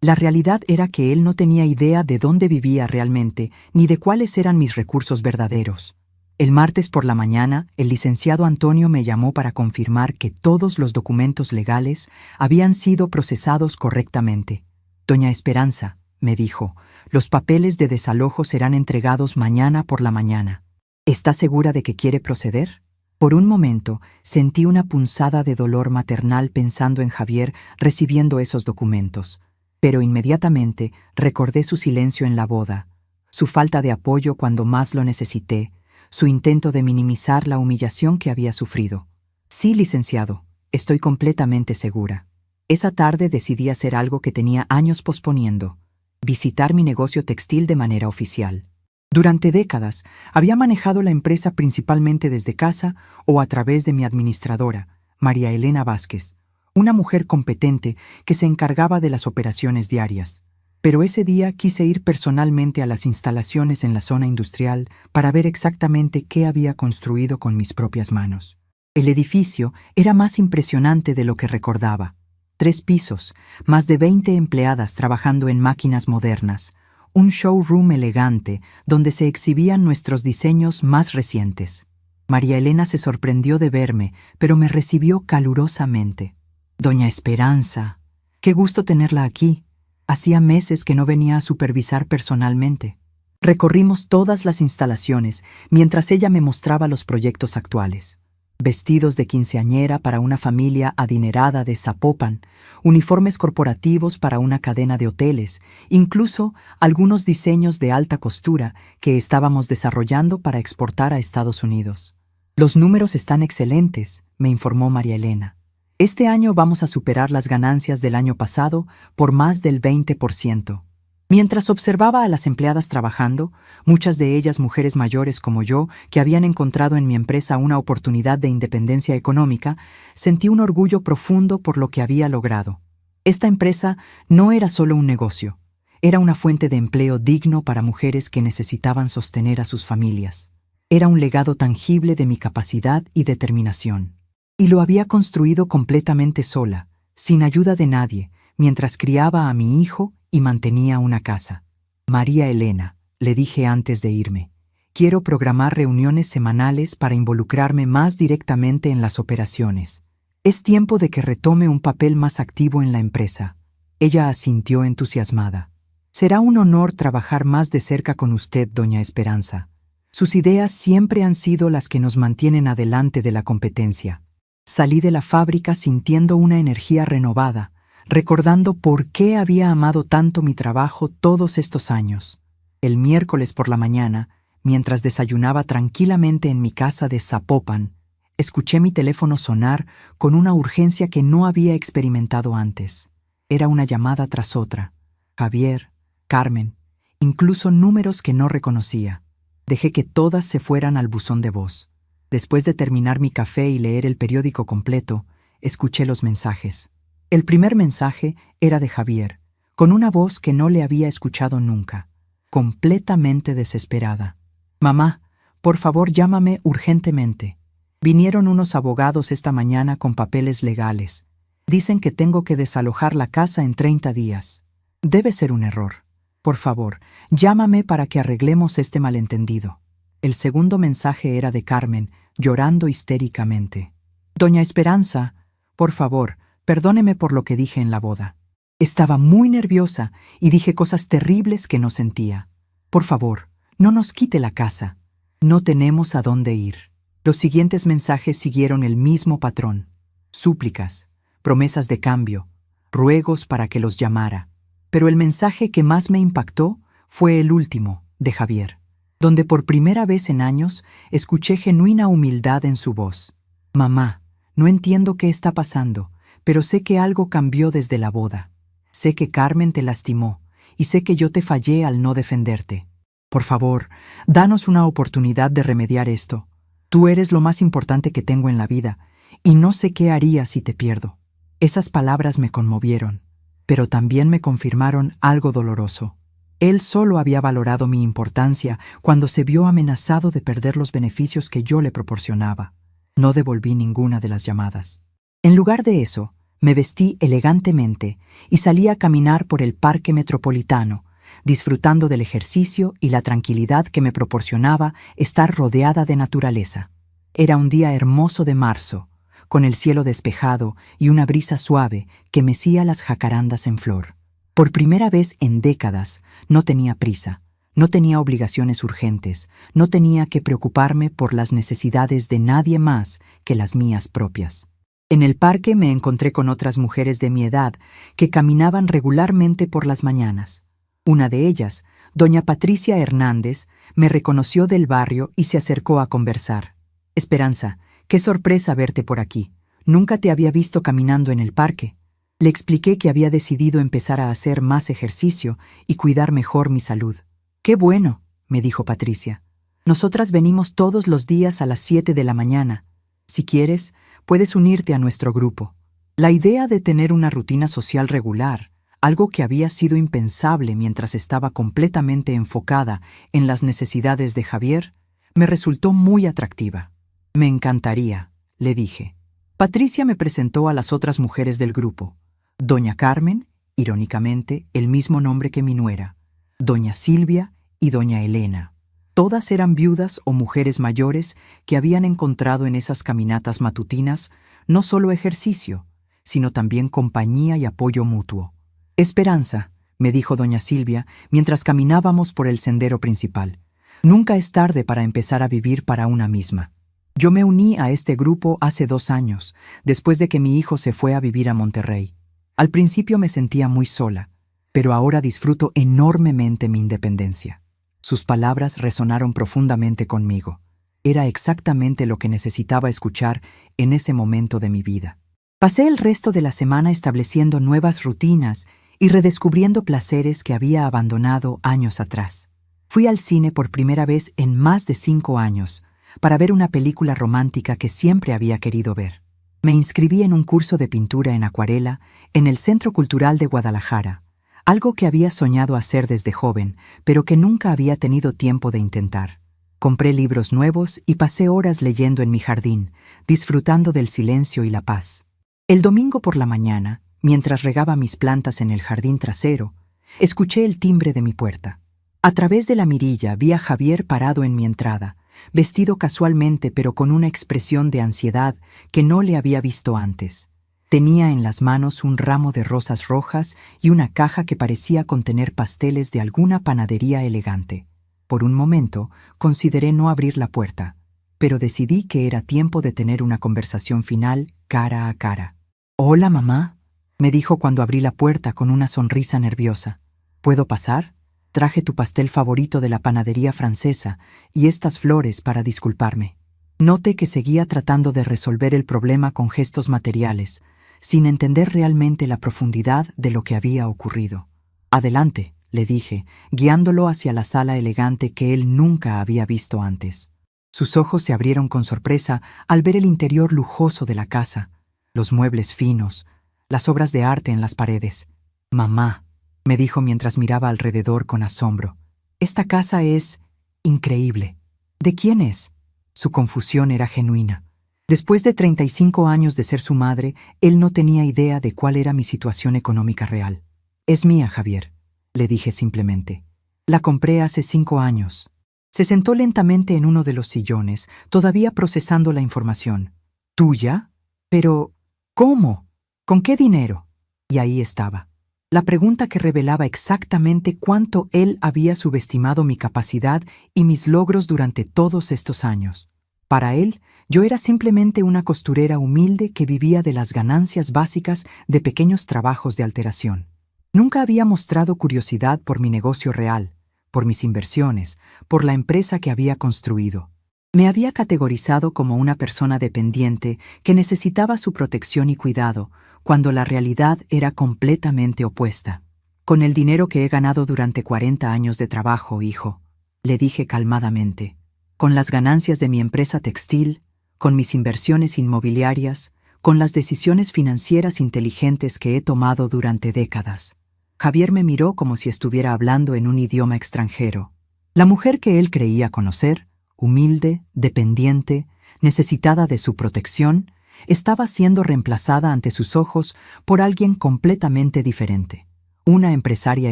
La realidad era que él no tenía idea de dónde vivía realmente ni de cuáles eran mis recursos verdaderos. El martes por la mañana, el licenciado Antonio me llamó para confirmar que todos los documentos legales habían sido procesados correctamente. Doña Esperanza, me dijo, los papeles de desalojo serán entregados mañana por la mañana. ¿Está segura de que quiere proceder? Por un momento, sentí una punzada de dolor maternal pensando en Javier recibiendo esos documentos, pero inmediatamente recordé su silencio en la boda, su falta de apoyo cuando más lo necesité, su intento de minimizar la humillación que había sufrido. Sí, licenciado, estoy completamente segura. Esa tarde decidí hacer algo que tenía años posponiendo: visitar mi negocio textil de manera oficial. Durante décadas, había manejado la empresa principalmente desde casa o a través de mi administradora, María Elena Vázquez, una mujer competente que se encargaba de las operaciones diarias. Pero ese día quise ir personalmente a las instalaciones en la zona industrial para ver exactamente qué había construido con mis propias manos. El edificio era más impresionante de lo que recordaba. 3 pisos, más de 20 empleadas trabajando en máquinas modernas, un showroom elegante donde se exhibían nuestros diseños más recientes. María Elena se sorprendió de verme, pero me recibió calurosamente. Doña Esperanza, qué gusto tenerla aquí. Hacía meses que no venía a supervisar personalmente. Recorrimos todas las instalaciones mientras ella me mostraba los proyectos actuales. Vestidos de quinceañera para una familia adinerada de Zapopan, uniformes corporativos para una cadena de hoteles, incluso algunos diseños de alta costura que estábamos desarrollando para exportar a Estados Unidos. Los números están excelentes, me informó María Elena. Este año vamos a superar las ganancias del año pasado por más del 20%. Mientras observaba a las empleadas trabajando, muchas de ellas mujeres mayores como yo, que habían encontrado en mi empresa una oportunidad de independencia económica, sentí un orgullo profundo por lo que había logrado. Esta empresa no era solo un negocio, era una fuente de empleo digno para mujeres que necesitaban sostener a sus familias. Era un legado tangible de mi capacidad y determinación. Y lo había construido completamente sola, sin ayuda de nadie, mientras criaba a mi hijo y mantenía una casa. María Elena, le dije antes de irme, quiero programar reuniones semanales para involucrarme más directamente en las operaciones. Es tiempo de que retome un papel más activo en la empresa. Ella asintió entusiasmada. Será un honor trabajar más de cerca con usted, doña Esperanza. Sus ideas siempre han sido las que nos mantienen adelante de la competencia. Salí de la fábrica sintiendo una energía renovada, recordando por qué había amado tanto mi trabajo todos estos años. El miércoles por la mañana, mientras desayunaba tranquilamente en mi casa de Zapopan, escuché mi teléfono sonar con una urgencia que no había experimentado antes. Era una llamada tras otra. Javier, Carmen, incluso números que no reconocía. Dejé que todas se fueran al buzón de voz. Después de terminar mi café y leer el periódico completo, escuché los mensajes. El primer mensaje era de Javier, con una voz que no le había escuchado nunca, completamente desesperada. Mamá, por favor llámame urgentemente. Vinieron unos abogados esta mañana con papeles legales. Dicen que tengo que desalojar la casa en 30 días. Debe ser un error. Por favor, llámame para que arreglemos este malentendido. El segundo mensaje era de Carmen, llorando histéricamente. Doña Esperanza, por favor, perdóneme por lo que dije en la boda. Estaba muy nerviosa y dije cosas terribles que no sentía. Por favor, no nos quite la casa. No tenemos a dónde ir. Los siguientes mensajes siguieron el mismo patrón. Súplicas, promesas de cambio, ruegos para que los llamara. Pero el mensaje que más me impactó fue el último, de Javier, donde por primera vez en años escuché genuina humildad en su voz. Mamá, no entiendo qué está pasando, pero sé que algo cambió desde la boda. Sé que Carmen te lastimó y sé que yo te fallé al no defenderte. Por favor, danos una oportunidad de remediar esto. Tú eres lo más importante que tengo en la vida y no sé qué haría si te pierdo. Esas palabras me conmovieron, pero también me confirmaron algo doloroso. Él solo había valorado mi importancia cuando se vio amenazado de perder los beneficios que yo le proporcionaba. No devolví ninguna de las llamadas. En lugar de eso, me vestí elegantemente y salí a caminar por el parque metropolitano, disfrutando del ejercicio y la tranquilidad que me proporcionaba estar rodeada de naturaleza. Era un día hermoso de marzo, con el cielo despejado y una brisa suave que mecía las jacarandas en flor. Por primera vez en décadas no tenía prisa, no tenía obligaciones urgentes, no tenía que preocuparme por las necesidades de nadie más que las mías propias. En el parque me encontré con otras mujeres de mi edad que caminaban regularmente por las mañanas. Una de ellas, doña Patricia Hernández, me reconoció del barrio y se acercó a conversar. Esperanza, qué sorpresa verte por aquí. Nunca te había visto caminando en el parque. Le expliqué que había decidido empezar a hacer más ejercicio y cuidar mejor mi salud. Qué bueno, me dijo Patricia. Nosotras venimos todos los días a las 7 de la mañana. Si quieres, puedes unirte a nuestro grupo. La idea de tener una rutina social regular, algo que había sido impensable mientras estaba completamente enfocada en las necesidades de Javier, me resultó muy atractiva. Me encantaría, le dije. Patricia me presentó a las otras mujeres del grupo. Doña Carmen, irónicamente, el mismo nombre que mi nuera. doña Silvia y doña Elena. Todas eran viudas o mujeres mayores que habían encontrado en esas caminatas matutinas no solo ejercicio, sino también compañía y apoyo mutuo. «Esperanza», me dijo doña Silvia mientras caminábamos por el sendero principal. «Nunca es tarde para empezar a vivir para una misma». Yo me uní a este grupo hace 2 años, después de que mi hijo se fue a vivir a Monterrey. Al principio me sentía muy sola, pero ahora disfruto enormemente mi independencia. Sus palabras resonaron profundamente conmigo. Era exactamente lo que necesitaba escuchar en ese momento de mi vida. Pasé el resto de la semana estableciendo nuevas rutinas y redescubriendo placeres que había abandonado años atrás. Fui al cine por primera vez en más de 5 años para ver una película romántica que siempre había querido ver. Me inscribí en un curso de pintura en acuarela en el Centro Cultural de Guadalajara, algo que había soñado hacer desde joven, pero que nunca había tenido tiempo de intentar. Compré libros nuevos y pasé horas leyendo en mi jardín, disfrutando del silencio y la paz. El domingo por la mañana, mientras regaba mis plantas en el jardín trasero, escuché el timbre de mi puerta. A través de la mirilla vi a Javier parado en mi entrada, vestido casualmente pero con una expresión de ansiedad que no le había visto antes. Tenía en las manos un ramo de rosas rojas y una caja que parecía contener pasteles de alguna panadería elegante. Por un momento consideré no abrir la puerta, pero decidí que era tiempo de tener una conversación final cara a cara. «Hola, mamá», me dijo cuando abrí la puerta con una sonrisa nerviosa. «¿Puedo pasar? Traje tu pastel favorito de la panadería francesa y estas flores para disculparme». Noté que seguía tratando de resolver el problema con gestos materiales, sin entender realmente la profundidad de lo que había ocurrido. «Adelante», le dije, guiándolo hacia la sala elegante que él nunca había visto antes. Sus ojos se abrieron con sorpresa al ver el interior lujoso de la casa, los muebles finos, las obras de arte en las paredes. «Mamá», me dijo mientras miraba alrededor con asombro, «esta casa es increíble». «¿De quién es?». Su confusión era genuina. Después de 35 años de ser su madre, él no tenía idea de cuál era mi situación económica real. «Es mía, Javier», le dije simplemente. «La compré hace 5 años». Se sentó lentamente en uno de los sillones, todavía procesando la información. «¿Tuya? Pero, ¿cómo? ¿Con qué dinero?». Y ahí estaba. La pregunta que revelaba exactamente cuánto él había subestimado mi capacidad y mis logros durante todos estos años. Para él, yo era simplemente una costurera humilde que vivía de las ganancias básicas de pequeños trabajos de alteración. Nunca había mostrado curiosidad por mi negocio real, por mis inversiones, por la empresa que había construido. Me había categorizado como una persona dependiente que necesitaba su protección y cuidado, cuando la realidad era completamente opuesta. «Con el dinero que he ganado durante 40 años de trabajo, hijo», le dije calmadamente, «con las ganancias de mi empresa textil, con mis inversiones inmobiliarias, con las decisiones financieras inteligentes que he tomado durante décadas». Javier me miró como si estuviera hablando en un idioma extranjero. La mujer que él creía conocer, humilde, dependiente, necesitada de su protección, estaba siendo reemplazada ante sus ojos por alguien completamente diferente. Una empresaria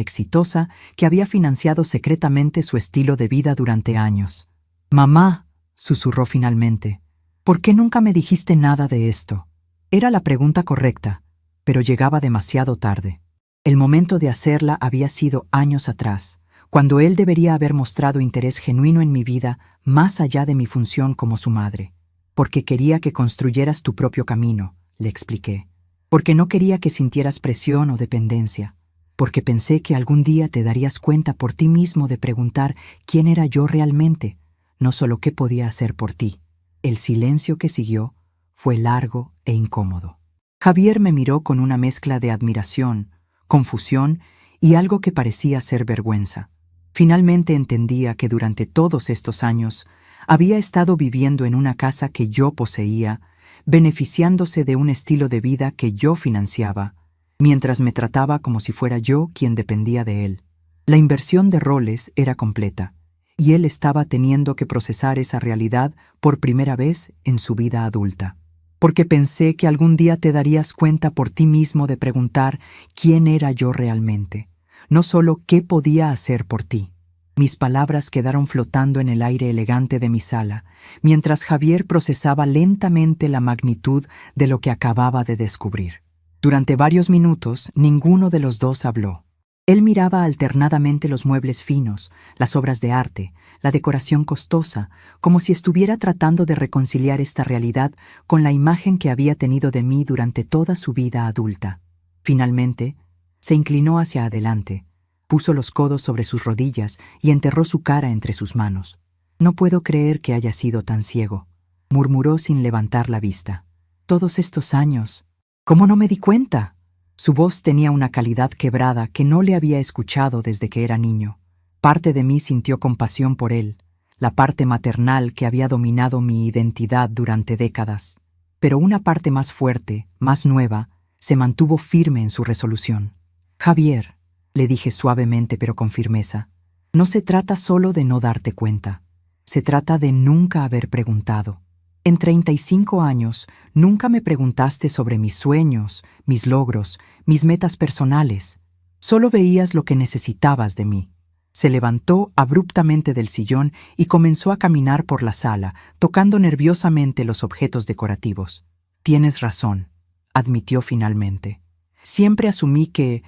exitosa que había financiado secretamente su estilo de vida durante años. «Mamá», susurró finalmente, «¿por qué nunca me dijiste nada de esto?». Era la pregunta correcta, pero llegaba demasiado tarde. El momento de hacerla había sido años atrás, cuando él debería haber mostrado interés genuino en mi vida más allá de mi función como su madre. «Porque quería que construyeras tu propio camino», le expliqué. «Porque no quería que sintieras presión o dependencia. Porque pensé que algún día te darías cuenta por ti mismo de preguntar quién era yo realmente, no solo qué podía hacer por ti». El silencio que siguió fue largo e incómodo. Javier me miró con una mezcla de admiración, confusión y algo que parecía ser vergüenza. Finalmente entendía que durante todos estos años había estado viviendo en una casa que yo poseía, beneficiándose de un estilo de vida que yo financiaba, mientras me trataba como si fuera yo quien dependía de él. La inversión de roles era completa, y él estaba teniendo que procesar esa realidad por primera vez en su vida adulta. «Porque pensé que algún día te darías cuenta por ti mismo de preguntar quién era yo realmente, no solo qué podía hacer por ti. Mis palabras quedaron flotando en el aire elegante de mi sala, mientras Javier procesaba lentamente la magnitud de lo que acababa de descubrir. Durante varios minutos, ninguno de los dos habló. Él miraba alternadamente los muebles finos, las obras de arte, la decoración costosa, como si estuviera tratando de reconciliar esta realidad con la imagen que había tenido de mí durante toda su vida adulta. Finalmente, se inclinó hacia adelante, puso los codos sobre sus rodillas y enterró su cara entre sus manos. «No puedo creer que haya sido tan ciego», murmuró sin levantar la vista. «Todos estos años, ¿cómo no me di cuenta?». Su voz tenía una calidad quebrada que no le había escuchado desde que era niño. Parte de mí sintió compasión por él, la parte maternal que había dominado mi identidad durante décadas. Pero una parte más fuerte, más nueva, se mantuvo firme en su resolución. «Javier», le dije suavemente pero con firmeza, «no se trata solo de no darte cuenta. Se trata de nunca haber preguntado. En 35 años, nunca me preguntaste sobre mis sueños, mis logros, mis metas personales. Solo veías lo que necesitabas de mí». Se levantó abruptamente del sillón y comenzó a caminar por la sala, tocando nerviosamente los objetos decorativos. «Tienes razón», admitió finalmente. «Siempre asumí que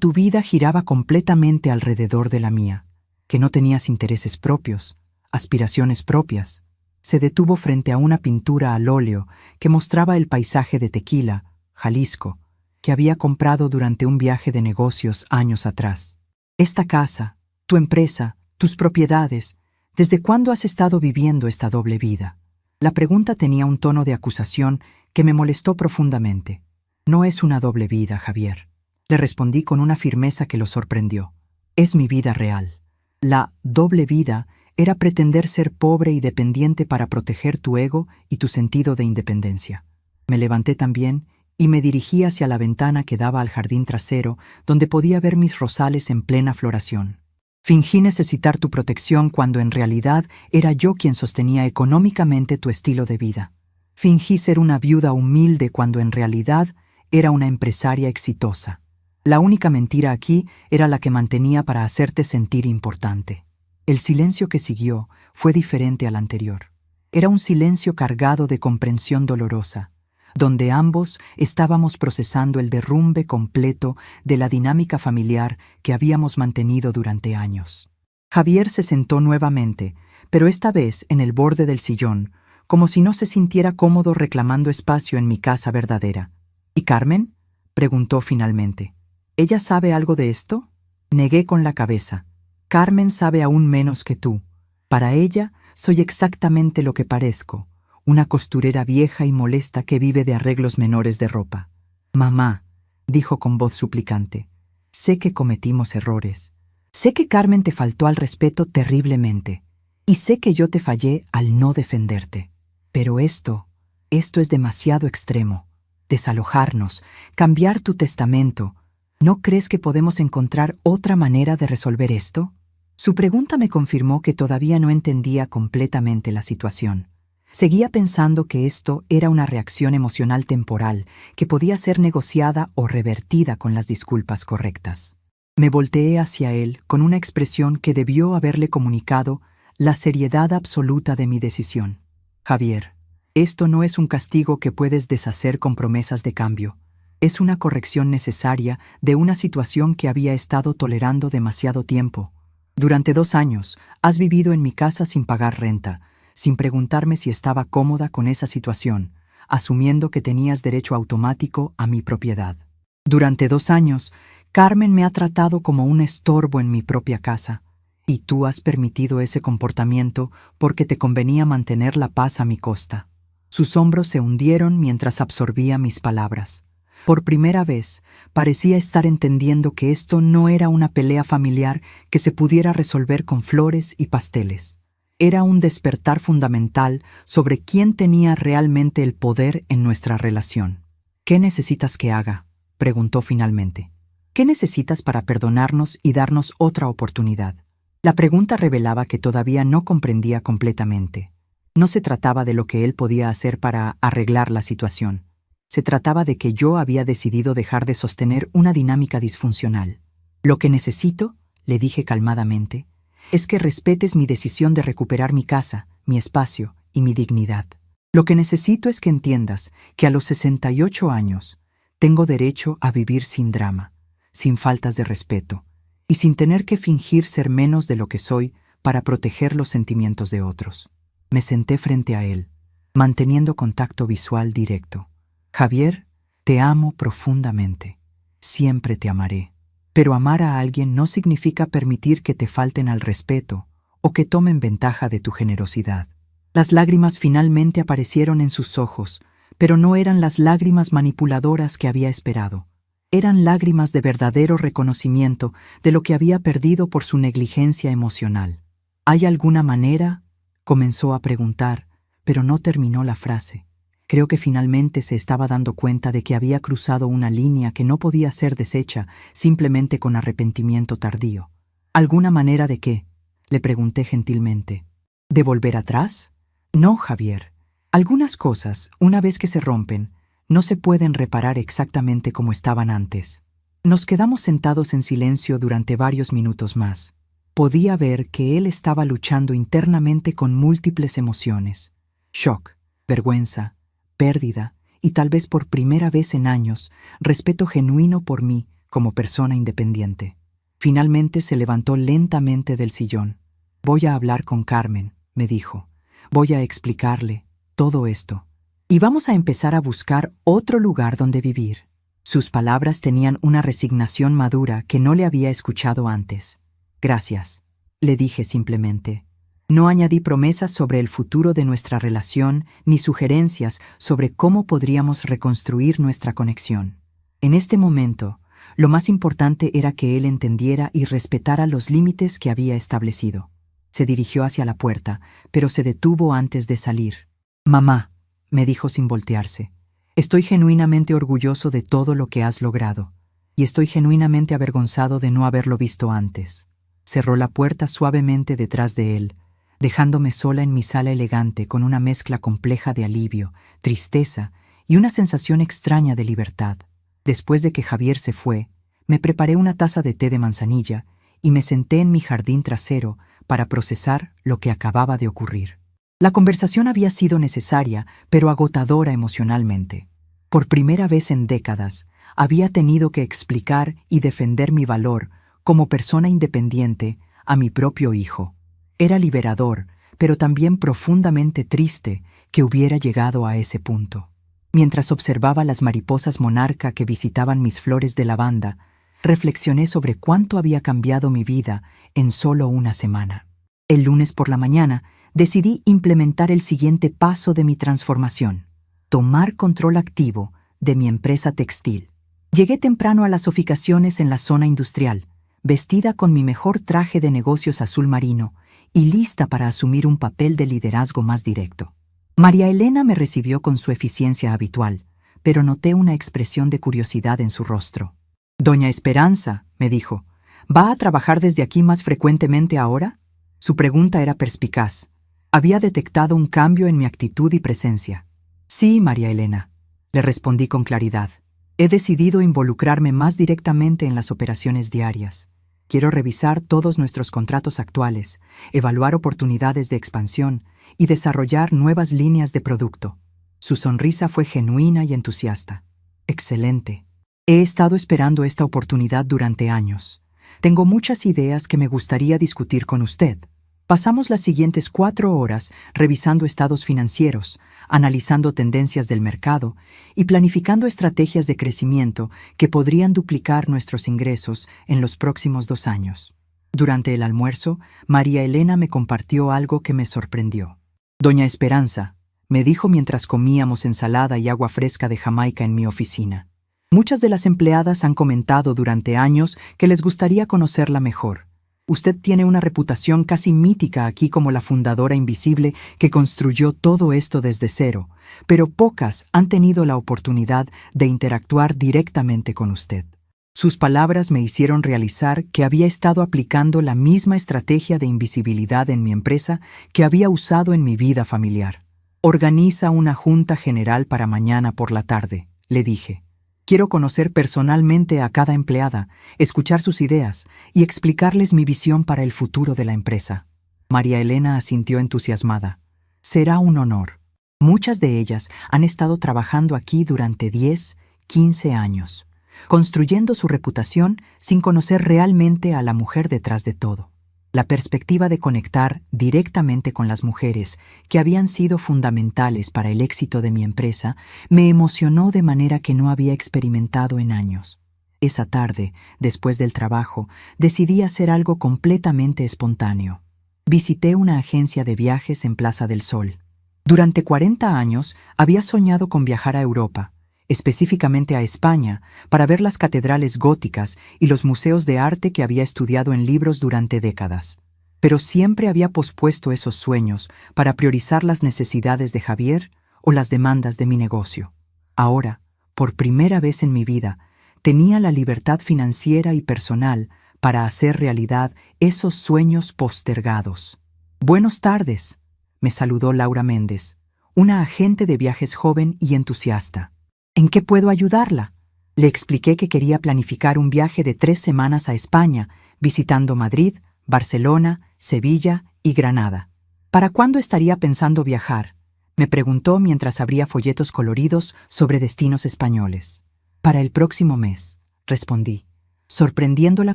tu vida giraba completamente alrededor de la mía, que no tenías intereses propios, aspiraciones propias». Se detuvo frente a una pintura al óleo que mostraba el paisaje de Tequila, Jalisco, que había comprado durante un viaje de negocios años atrás. «Esta casa, tu empresa, tus propiedades, ¿desde cuándo has estado viviendo esta doble vida?». La pregunta tenía un tono de acusación que me molestó profundamente. «No es una doble vida, Javier», le respondí con una firmeza que lo sorprendió. «Es mi vida real. La doble vida era pretender ser pobre y dependiente para proteger tu ego y tu sentido de independencia». Me levanté también y me dirigí hacia la ventana que daba al jardín trasero, donde podía ver mis rosales en plena floración. «Fingí necesitar tu protección cuando en realidad era yo quien sostenía económicamente tu estilo de vida. Fingí ser una viuda humilde cuando en realidad era una empresaria exitosa. La única mentira aquí era la que mantenía para hacerte sentir importante». El silencio que siguió fue diferente al anterior. Era un silencio cargado de comprensión dolorosa, donde ambos estábamos procesando el derrumbe completo de la dinámica familiar que habíamos mantenido durante años. Javier se sentó nuevamente, pero esta vez en el borde del sillón, como si no se sintiera cómodo reclamando espacio en mi casa verdadera. «¿Y Carmen?», preguntó finalmente. «¿Ella sabe algo de esto?». Negué con la cabeza. «Carmen sabe aún menos que tú. Para ella soy exactamente lo que parezco, una costurera vieja y molesta que vive de arreglos menores de ropa». «Mamá», dijo con voz suplicante, «sé que cometimos errores. Sé que Carmen te faltó al respeto terriblemente, y sé que yo te fallé al no defenderte. Pero esto es demasiado extremo. Desalojarnos, cambiar tu testamento. ¿No crees que podemos encontrar otra manera de resolver esto?». Su pregunta me confirmó que todavía no entendía completamente la situación. Seguía pensando que esto era una reacción emocional temporal que podía ser negociada o revertida con las disculpas correctas. Me volteé hacia él con una expresión que debió haberle comunicado la seriedad absoluta de mi decisión. «Javier, esto no es un castigo que puedes deshacer con promesas de cambio. Es una corrección necesaria de una situación que había estado tolerando demasiado tiempo. Durante 2 años has vivido en mi casa sin pagar renta, sin preguntarme si estaba cómoda con esa situación, asumiendo que tenías derecho automático a mi propiedad. Durante 2 años, Carmen me ha tratado como un estorbo en mi propia casa, y tú has permitido ese comportamiento porque te convenía mantener la paz a mi costa». Sus hombros se hundieron mientras absorbía mis palabras. Por primera vez, parecía estar entendiendo que esto no era una pelea familiar que se pudiera resolver con flores y pasteles. Era un despertar fundamental sobre quién tenía realmente el poder en nuestra relación. «¿Qué necesitas que haga?», preguntó finalmente. «¿Qué necesitas para perdonarnos y darnos otra oportunidad?». La pregunta revelaba que todavía no comprendía completamente. No se trataba de lo que él podía hacer para arreglar la situación. Se trataba de que yo había decidido dejar de sostener una dinámica disfuncional. Lo que necesito, le dije calmadamente, es que respetes mi decisión de recuperar mi casa, mi espacio y mi dignidad. Lo que necesito es que entiendas que a los 68 años tengo derecho a vivir sin drama, sin faltas de respeto y sin tener que fingir ser menos de lo que soy para proteger los sentimientos de otros. Me senté frente a él, manteniendo contacto visual directo. Javier, te amo profundamente. Siempre te amaré. Pero amar a alguien no significa permitir que te falten al respeto o que tomen ventaja de tu generosidad. Las lágrimas finalmente aparecieron en sus ojos, pero no eran las lágrimas manipuladoras que había esperado. Eran lágrimas de verdadero reconocimiento de lo que había perdido por su negligencia emocional. ¿Hay alguna manera? Comenzó a preguntar, pero no terminó la frase. Creo que finalmente se estaba dando cuenta de que había cruzado una línea que no podía ser deshecha simplemente con arrepentimiento tardío. ¿Alguna manera de qué? Le pregunté gentilmente. ¿De volver atrás? No, Javier. Algunas cosas, una vez que se rompen, no se pueden reparar exactamente como estaban antes. Nos quedamos sentados en silencio durante varios minutos más. Podía ver que él estaba luchando internamente con múltiples emociones. Shock, vergüenza, pérdida y tal vez por primera vez en años, respeto genuino por mí como persona independiente. Finalmente se levantó lentamente del sillón. Voy a hablar con Carmen, me dijo. Voy a explicarle todo esto. Y vamos a empezar a buscar otro lugar donde vivir. Sus palabras tenían una resignación madura que no le había escuchado antes. Gracias, le dije simplemente. No añadí promesas sobre el futuro de nuestra relación ni sugerencias sobre cómo podríamos reconstruir nuestra conexión. En este momento, lo más importante era que él entendiera y respetara los límites que había establecido. Se dirigió hacia la puerta, pero se detuvo antes de salir. Mamá, me dijo sin voltearse, estoy genuinamente orgulloso de todo lo que has logrado, y estoy genuinamente avergonzado de no haberlo visto antes. Cerró la puerta suavemente detrás de él, dejándome sola en mi sala elegante con una mezcla compleja de alivio, tristeza y una sensación extraña de libertad. Después de que Javier se fue, me preparé una taza de té de manzanilla y me senté en mi jardín trasero para procesar lo que acababa de ocurrir. La conversación había sido necesaria, pero agotadora emocionalmente. Por primera vez en décadas, había tenido que explicar y defender mi valor como persona independiente a mi propio hijo. Era liberador, pero también profundamente triste que hubiera llegado a ese punto. Mientras observaba las mariposas monarca que visitaban mis flores de lavanda, reflexioné sobre cuánto había cambiado mi vida en solo una semana. El lunes por la mañana, decidí implementar el siguiente paso de mi transformación: tomar control activo de mi empresa textil. Llegué temprano a las oficinas en la zona industrial, vestida con mi mejor traje de negocios azul marino y lista para asumir un papel de liderazgo más directo. María Elena me recibió con su eficiencia habitual, pero noté una expresión de curiosidad en su rostro. «Doña Esperanza», me dijo, «¿va a trabajar desde aquí más frecuentemente ahora?» Su pregunta era perspicaz. Había detectado un cambio en mi actitud y presencia. «Sí, María Elena», le respondí con claridad. «He decidido involucrarme más directamente en las operaciones diarias. Quiero revisar todos nuestros contratos actuales, evaluar oportunidades de expansión y desarrollar nuevas líneas de producto». Su sonrisa fue genuina y entusiasta. «Excelente. He estado esperando esta oportunidad durante años. Tengo muchas ideas que me gustaría discutir con usted». Pasamos las siguientes 4 horas revisando estados financieros, analizando tendencias del mercado y planificando estrategias de crecimiento que podrían duplicar nuestros ingresos en los próximos 2 años. Durante el almuerzo, María Elena me compartió algo que me sorprendió. «Doña Esperanza», me dijo mientras comíamos ensalada y agua fresca de Jamaica en mi oficina. «Muchas de las empleadas han comentado durante años que les gustaría conocerla mejor. Usted tiene una reputación casi mítica aquí como la fundadora invisible que construyó todo esto desde cero, pero pocas han tenido la oportunidad de interactuar directamente con usted». Sus palabras me hicieron realizar que había estado aplicando la misma estrategia de invisibilidad en mi empresa que había usado en mi vida familiar. «Organiza una junta general para mañana por la tarde», le dije. Quiero conocer personalmente a cada empleada, escuchar sus ideas y explicarles mi visión para el futuro de la empresa. María Elena asintió entusiasmada. Será un honor. Muchas de ellas han estado trabajando aquí durante 10, 15 años, construyendo su reputación sin conocer realmente a la mujer detrás de todo. La perspectiva de conectar directamente con las mujeres, que habían sido fundamentales para el éxito de mi empresa, me emocionó de manera que no había experimentado en años. Esa tarde, después del trabajo, decidí hacer algo completamente espontáneo. Visité una agencia de viajes en Plaza del Sol. Durante 40 años había soñado con viajar a Europa, específicamente a España, para ver las catedrales góticas y los museos de arte que había estudiado en libros durante décadas. Pero siempre había pospuesto esos sueños para priorizar las necesidades de Javier o las demandas de mi negocio. Ahora, por primera vez en mi vida, tenía la libertad financiera y personal para hacer realidad esos sueños postergados. «Buenas tardes», me saludó Laura Méndez, una agente de viajes joven y entusiasta. «¿En qué puedo ayudarla?». Le expliqué que quería planificar un viaje de 3 semanas a España, visitando Madrid, Barcelona, Sevilla y Granada. «¿Para cuándo estaría pensando viajar?», me preguntó mientras abría folletos coloridos sobre destinos españoles. «Para el próximo mes», respondí, sorprendiéndola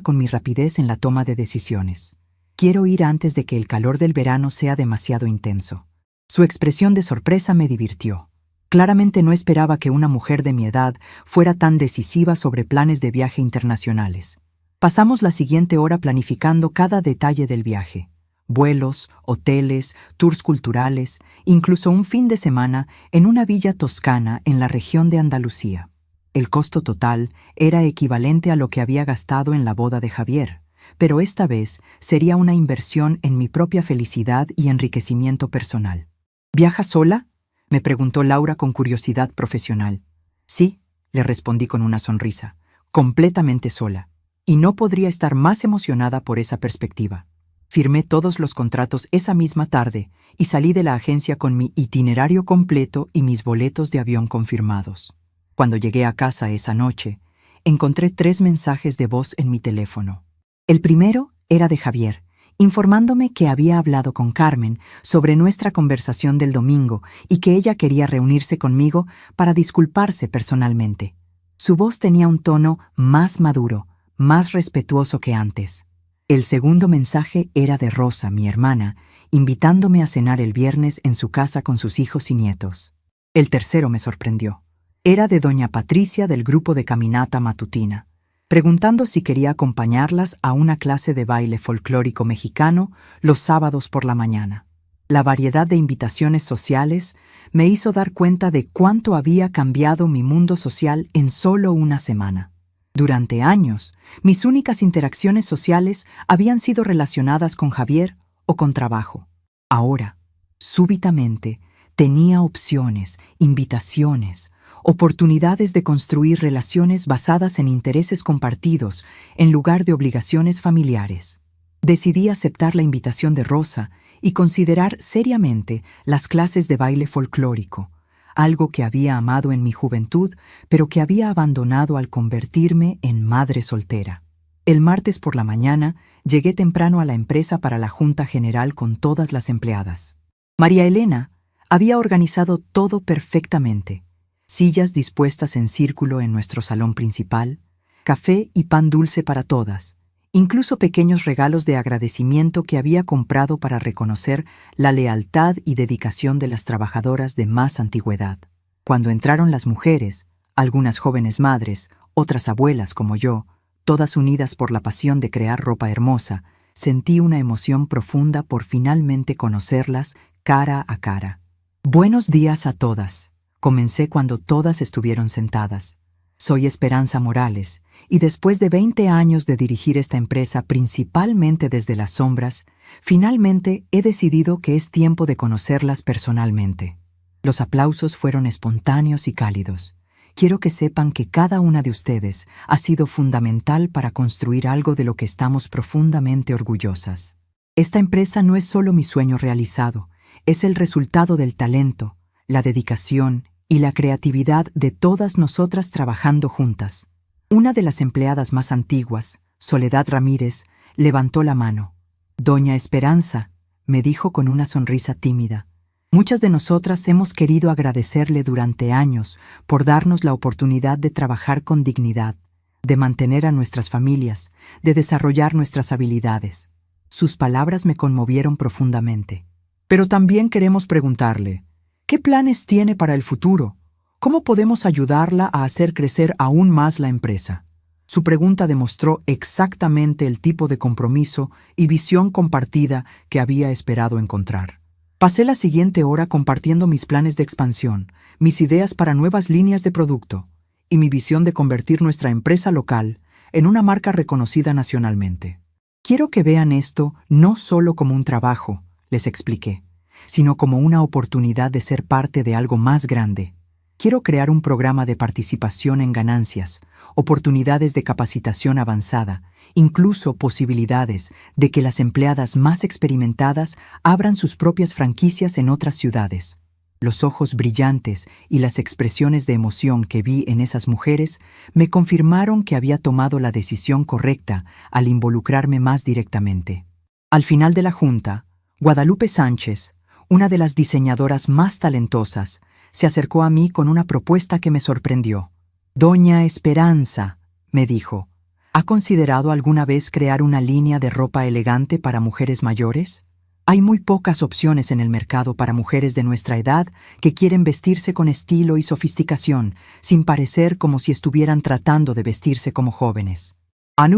con mi rapidez en la toma de decisiones. «Quiero ir antes de que el calor del verano sea demasiado intenso». Su expresión de sorpresa me divirtió. Claramente no esperaba que una mujer de mi edad fuera tan decisiva sobre planes de viaje internacionales. Pasamos la siguiente hora planificando cada detalle del viaje: vuelos, hoteles, tours culturales, incluso un fin de semana en una villa toscana en la región de Andalucía. El costo total era equivalente a lo que había gastado en la boda de Javier, pero esta vez sería una inversión en mi propia felicidad y enriquecimiento personal. «¿Viaja sola?», me preguntó Laura con curiosidad profesional. «Sí», le respondí con una sonrisa, «completamente sola, y no podría estar más emocionada por esa perspectiva». Firmé todos los contratos esa misma tarde y salí de la agencia con mi itinerario completo y mis boletos de avión confirmados. Cuando llegué a casa esa noche, encontré 3 mensajes de voz en mi teléfono. El primero era de Javier, informándome que había hablado con Carmen sobre nuestra conversación del domingo y que ella quería reunirse conmigo para disculparse personalmente. Su voz tenía un tono más maduro, más respetuoso que antes. El segundo mensaje era de Rosa, mi hermana, invitándome a cenar el viernes en su casa con sus hijos y nietos. El tercero me sorprendió. Era de doña Patricia del grupo de caminata matutina, preguntando si quería acompañarlas a una clase de baile folclórico mexicano los sábados por la mañana. La variedad de invitaciones sociales me hizo dar cuenta de cuánto había cambiado mi mundo social en solo una semana. Durante años, mis únicas interacciones sociales habían sido relacionadas con Javier o con trabajo. Ahora, súbitamente, tenía opciones, invitaciones, oportunidades de construir relaciones basadas en intereses compartidos en lugar de obligaciones familiares. Decidí aceptar la invitación de Rosa y considerar seriamente las clases de baile folclórico, algo que había amado en mi juventud, pero que había abandonado al convertirme en madre soltera. El martes por la mañana llegué temprano a la empresa para la junta general con todas las empleadas. María Elena había organizado todo perfectamente: sillas dispuestas en círculo en nuestro salón principal, café y pan dulce para todas, incluso pequeños regalos de agradecimiento que había comprado para reconocer la lealtad y dedicación de las trabajadoras de más antigüedad. Cuando entraron las mujeres, algunas jóvenes madres, otras abuelas como yo, todas unidas por la pasión de crear ropa hermosa, sentí una emoción profunda por finalmente conocerlas cara a cara. «Buenos días a todas», comencé cuando todas estuvieron sentadas. «Soy Esperanza Morales, y después de 20 años de dirigir esta empresa principalmente desde las sombras, finalmente he decidido que es tiempo de conocerlas personalmente». Los aplausos fueron espontáneos y cálidos. Quiero que sepan que cada una de ustedes ha sido fundamental para construir algo de lo que estamos profundamente orgullosas. Esta empresa no es solo mi sueño realizado, es el resultado del talento, la dedicación y la creatividad de todas nosotras trabajando juntas. Una de las empleadas más antiguas, Soledad Ramírez, levantó la mano. «Doña Esperanza», me dijo con una sonrisa tímida, «muchas de nosotras hemos querido agradecerle durante años por darnos la oportunidad de trabajar con dignidad, de mantener a nuestras familias, de desarrollar nuestras habilidades». Sus palabras me conmovieron profundamente. «Pero también queremos preguntarle, ¿qué planes tiene para el futuro? ¿Cómo podemos ayudarla a hacer crecer aún más la empresa?». Su pregunta demostró exactamente el tipo de compromiso y visión compartida que había esperado encontrar. Pasé la siguiente hora compartiendo mis planes de expansión, mis ideas para nuevas líneas de producto y mi visión de convertir nuestra empresa local en una marca reconocida nacionalmente. «Quiero que vean esto no solo como un trabajo», les expliqué, «sino como una oportunidad de ser parte de algo más grande. Quiero crear un programa de participación en ganancias, oportunidades de capacitación avanzada, incluso posibilidades de que las empleadas más experimentadas abran sus propias franquicias en otras ciudades». Los ojos brillantes y las expresiones de emoción que vi en esas mujeres me confirmaron que había tomado la decisión correcta al involucrarme más directamente. Al final de la junta, Guadalupe Sánchez, una de las diseñadoras más talentosas, se acercó a mí con una propuesta que me sorprendió. «Doña Esperanza», me dijo, «¿ha considerado alguna vez crear una línea de ropa elegante para mujeres mayores? Hay muy pocas opciones en el mercado para mujeres de nuestra edad que quieren vestirse con estilo y sofisticación, sin parecer como si estuvieran tratando de vestirse como jóvenes».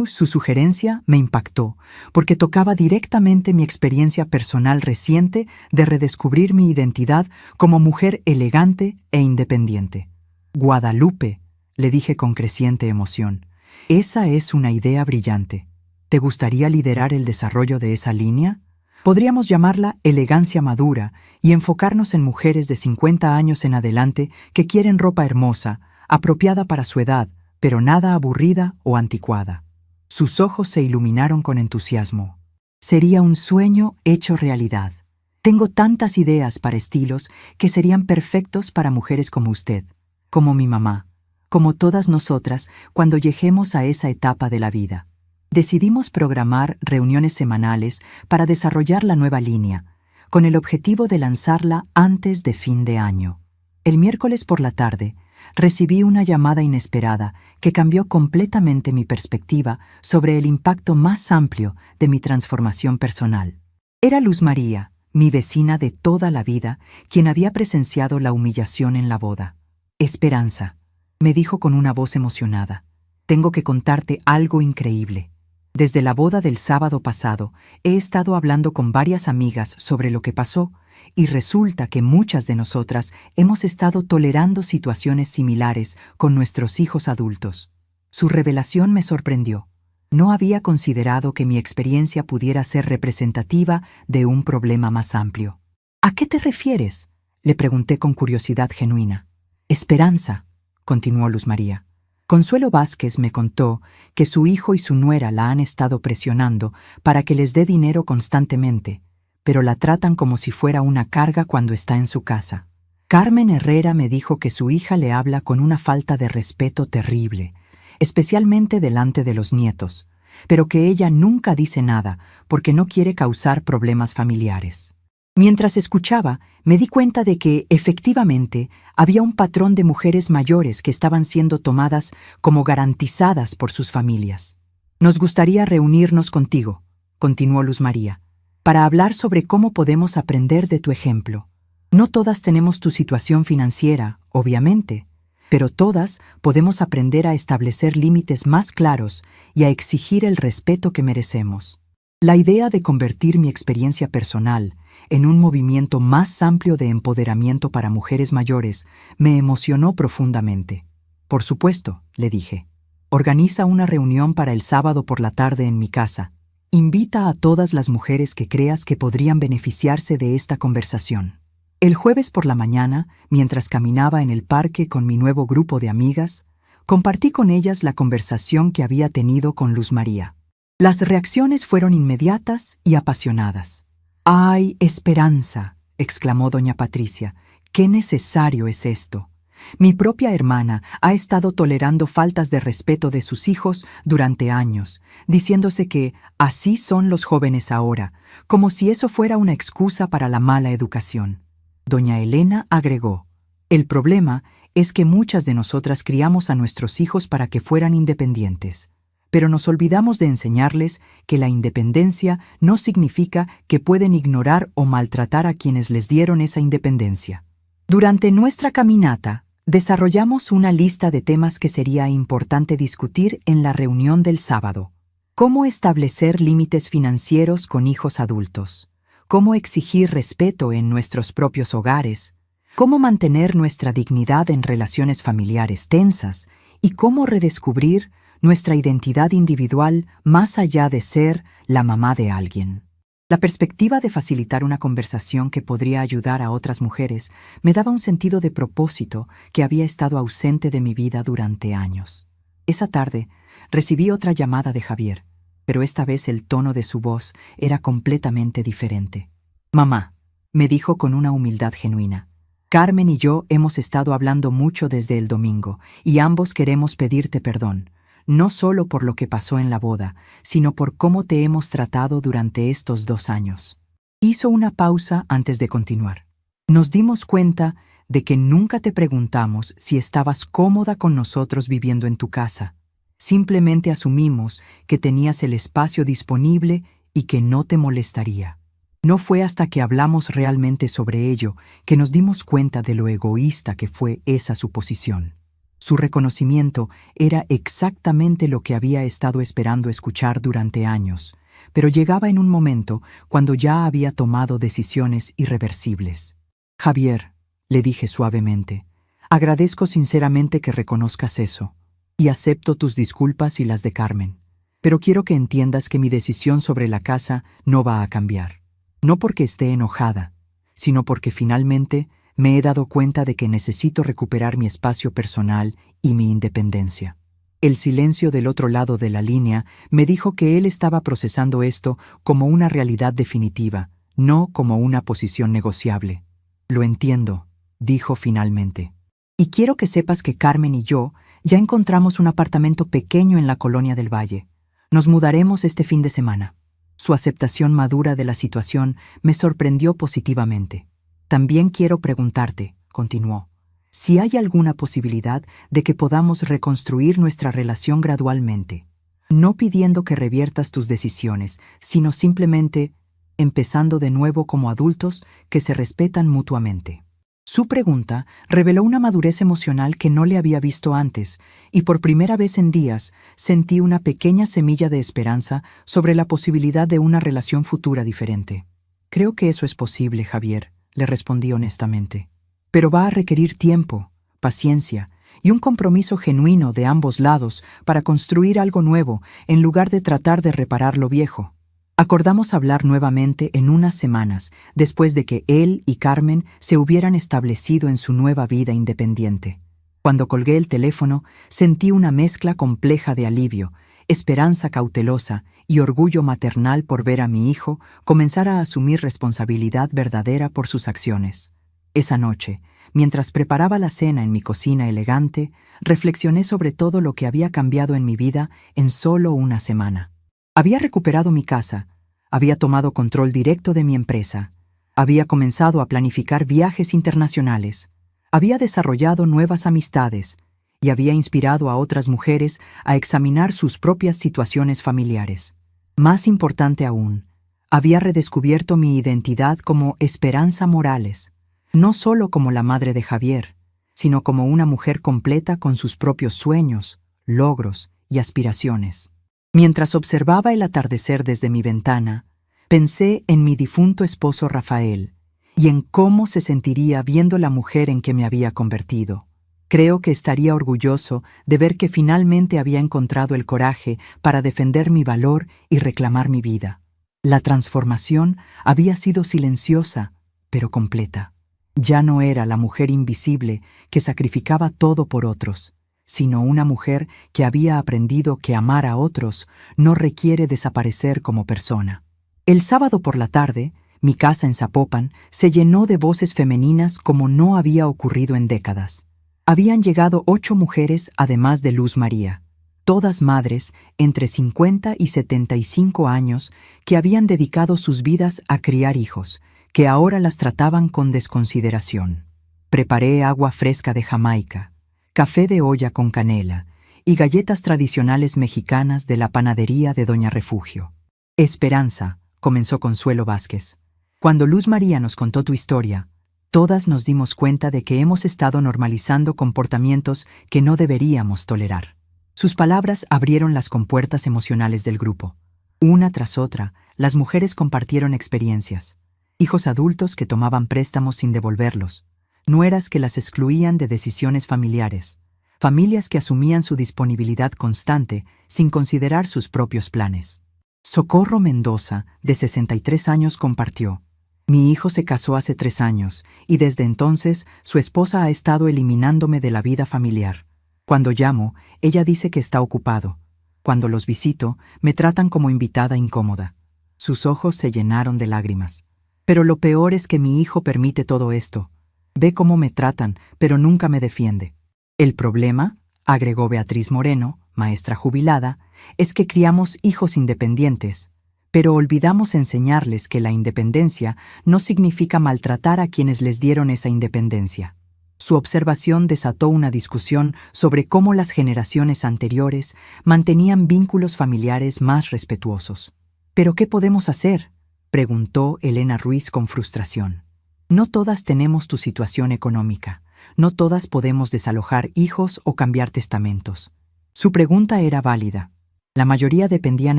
Su sugerencia me impactó, porque tocaba directamente mi experiencia personal reciente de redescubrir mi identidad como mujer elegante e independiente. «Guadalupe», le dije con creciente emoción, «esa es una idea brillante. ¿Te gustaría liderar el desarrollo de esa línea? Podríamos llamarla elegancia madura y enfocarnos en mujeres de 50 años en adelante que quieren ropa hermosa, apropiada para su edad, pero nada aburrida o anticuada». Sus ojos se iluminaron con entusiasmo. «Sería un sueño hecho realidad. Tengo tantas ideas para estilos que serían perfectos para mujeres como usted, como mi mamá, como todas nosotras cuando lleguemos a esa etapa de la vida». Decidimos programar reuniones semanales para desarrollar la nueva línea, con el objetivo de lanzarla antes de fin de año. El miércoles por la tarde, recibí una llamada inesperada que cambió completamente mi perspectiva sobre el impacto más amplio de mi transformación personal. Era Luz María, mi vecina de toda la vida, quien había presenciado la humillación en la boda. «Esperanza», me dijo con una voz emocionada, «tengo que contarte algo increíble. Desde la boda del sábado pasado, he estado hablando con varias amigas sobre lo que pasó, y resulta que muchas de nosotras hemos estado tolerando situaciones similares con nuestros hijos adultos». Su revelación me sorprendió. No había considerado que mi experiencia pudiera ser representativa de un problema más amplio. «¿A qué te refieres?», le pregunté con curiosidad genuina. «Esperanza», continuó Luz María. «Consuelo Vázquez me contó que su hijo y su nuera la han estado presionando para que les dé dinero constantemente, pero la tratan como si fuera una carga cuando está en su casa. Carmen Herrera me dijo que su hija le habla con una falta de respeto terrible, especialmente delante de los nietos, pero que ella nunca dice nada porque no quiere causar problemas familiares». Mientras escuchaba, me di cuenta de que, efectivamente, había un patrón de mujeres mayores que estaban siendo tomadas como garantizadas por sus familias. «Nos gustaría reunirnos contigo», continuó Luz María, «para hablar sobre cómo podemos aprender de tu ejemplo. No todas tenemos tu situación financiera, obviamente, pero todas podemos aprender a establecer límites más claros y a exigir el respeto que merecemos». La idea de convertir mi experiencia personal en un movimiento más amplio de empoderamiento para mujeres mayores me emocionó profundamente. «Por supuesto», le dije. «Organiza una reunión para el sábado por la tarde en mi casa. Invita a todas las mujeres que creas que podrían beneficiarse de esta conversación». El jueves por la mañana, mientras caminaba en el parque con mi nuevo grupo de amigas, compartí con ellas la conversación que había tenido con Luz María. Las reacciones fueron inmediatas y apasionadas. «¡Ay, Esperanza!», exclamó doña Patricia. «¡Qué necesario es esto! Mi propia hermana ha estado tolerando faltas de respeto de sus hijos durante años, diciéndose que así son los jóvenes ahora, como si eso fuera una excusa para la mala educación. Doña Elena agregó: el problema es que muchas de nosotras criamos a nuestros hijos para que fueran independientes, pero nos olvidamos de enseñarles que la independencia no significa que pueden ignorar o maltratar a quienes les dieron esa independencia. Durante nuestra caminata, desarrollamos una lista de temas que sería importante discutir en la reunión del sábado. Cómo establecer límites financieros con hijos adultos. Cómo exigir respeto en nuestros propios hogares. Cómo mantener nuestra dignidad en relaciones familiares tensas. Y cómo redescubrir nuestra identidad individual más allá de ser la mamá de alguien. La perspectiva de facilitar una conversación que podría ayudar a otras mujeres me daba un sentido de propósito que había estado ausente de mi vida durante años. Esa tarde recibí otra llamada de Javier, pero esta vez el tono de su voz era completamente diferente. «Mamá», me dijo con una humildad genuina, «Carmen y yo hemos estado hablando mucho desde el domingo y ambos queremos pedirte perdón. No solo por lo que pasó en la boda, sino por cómo te hemos tratado durante estos 2 años». Hizo una pausa antes de continuar. «Nos dimos cuenta de que nunca te preguntamos si estabas cómoda con nosotros viviendo en tu casa. Simplemente asumimos que tenías el espacio disponible y que no te molestaría. No fue hasta que hablamos realmente sobre ello que nos dimos cuenta de lo egoísta que fue esa suposición». Su reconocimiento era exactamente lo que había estado esperando escuchar durante años, pero llegaba en un momento cuando ya había tomado decisiones irreversibles. «Javier», le dije suavemente, «agradezco sinceramente que reconozcas eso, y acepto tus disculpas y las de Carmen, pero quiero que entiendas que mi decisión sobre la casa no va a cambiar. No porque esté enojada, sino porque finalmente me he dado cuenta de que necesito recuperar mi espacio personal y mi independencia». El silencio del otro lado de la línea me dijo que él estaba procesando esto como una realidad definitiva, no como una posición negociable. «Lo entiendo», dijo finalmente. «Y quiero que sepas que Carmen y yo ya encontramos un apartamento pequeño en la Colonia del Valle. Nos mudaremos este fin de semana». Su aceptación madura de la situación me sorprendió positivamente. «También quiero preguntarte», continuó, «si hay alguna posibilidad de que podamos reconstruir nuestra relación gradualmente, no pidiendo que reviertas tus decisiones, sino simplemente empezando de nuevo como adultos que se respetan mutuamente». Su pregunta reveló una madurez emocional que no le había visto antes, y por primera vez en días sentí una pequeña semilla de esperanza sobre la posibilidad de una relación futura diferente. «Creo que eso es posible, Javier», le respondí honestamente. «Pero va a requerir tiempo, paciencia y un compromiso genuino de ambos lados para construir algo nuevo en lugar de tratar de reparar lo viejo». Acordamos hablar nuevamente en unas semanas, después de que él y Carmen se hubieran establecido en su nueva vida independiente. Cuando colgué el teléfono, sentí una mezcla compleja de alivio, esperanza cautelosa y orgullo maternal por ver a mi hijo comenzar a asumir responsabilidad verdadera por sus acciones. Esa noche, mientras preparaba la cena en mi cocina elegante, reflexioné sobre todo lo que había cambiado en mi vida en solo una semana. Había recuperado mi casa, había tomado control directo de mi empresa, había comenzado a planificar viajes internacionales, había desarrollado nuevas amistades y había inspirado a otras mujeres a examinar sus propias situaciones familiares. Más importante aún, había redescubierto mi identidad como Esperanza Morales, no solo como la madre de Javier, sino como una mujer completa con sus propios sueños, logros y aspiraciones. Mientras observaba el atardecer desde mi ventana, pensé en mi difunto esposo Rafael y en cómo se sentiría viendo la mujer en que me había convertido. Creo que estaría orgulloso de ver que finalmente había encontrado el coraje para defender mi valor y reclamar mi vida. La transformación había sido silenciosa, pero completa. Ya no era la mujer invisible que sacrificaba todo por otros, sino una mujer que había aprendido que amar a otros no requiere desaparecer como persona. El sábado por la tarde, mi casa en Zapopan se llenó de voces femeninas como no había ocurrido en décadas. Habían llegado 8 mujeres además de Luz María, todas madres entre 50 y 75 años que habían dedicado sus vidas a criar hijos, que ahora las trataban con desconsideración. Preparé agua fresca de Jamaica, café de olla con canela y galletas tradicionales mexicanas de la panadería de Doña Refugio. Esperanza, comenzó Consuelo Vázquez. Cuando Luz María nos contó tu historia, todas nos dimos cuenta de que hemos estado normalizando comportamientos que no deberíamos tolerar. Sus palabras abrieron las compuertas emocionales del grupo. Una tras otra, las mujeres compartieron experiencias. Hijos adultos que tomaban préstamos sin devolverlos, nueras que las excluían de decisiones familiares, familias que asumían su disponibilidad constante sin considerar sus propios planes. Socorro Mendoza, de 63 años, compartió: mi hijo se casó hace 3 años y desde entonces su esposa ha estado eliminándome de la vida familiar. Cuando llamo, ella dice que está ocupado. Cuando los visito, me tratan como invitada incómoda. Sus ojos se llenaron de lágrimas. Pero lo peor es que mi hijo permite todo esto. Ve cómo me tratan, pero nunca me defiende. El problema, agregó Beatriz Moreno, maestra jubilada, es que criamos hijos independientes, pero olvidamos enseñarles que la independencia no significa maltratar a quienes les dieron esa independencia. Su observación desató una discusión sobre cómo las generaciones anteriores mantenían vínculos familiares más respetuosos. ¿Pero qué podemos hacer?, preguntó Elena Ruiz con frustración. No todas tenemos tu situación económica. No todas podemos desalojar hijos o cambiar testamentos. Su pregunta era válida. La mayoría dependían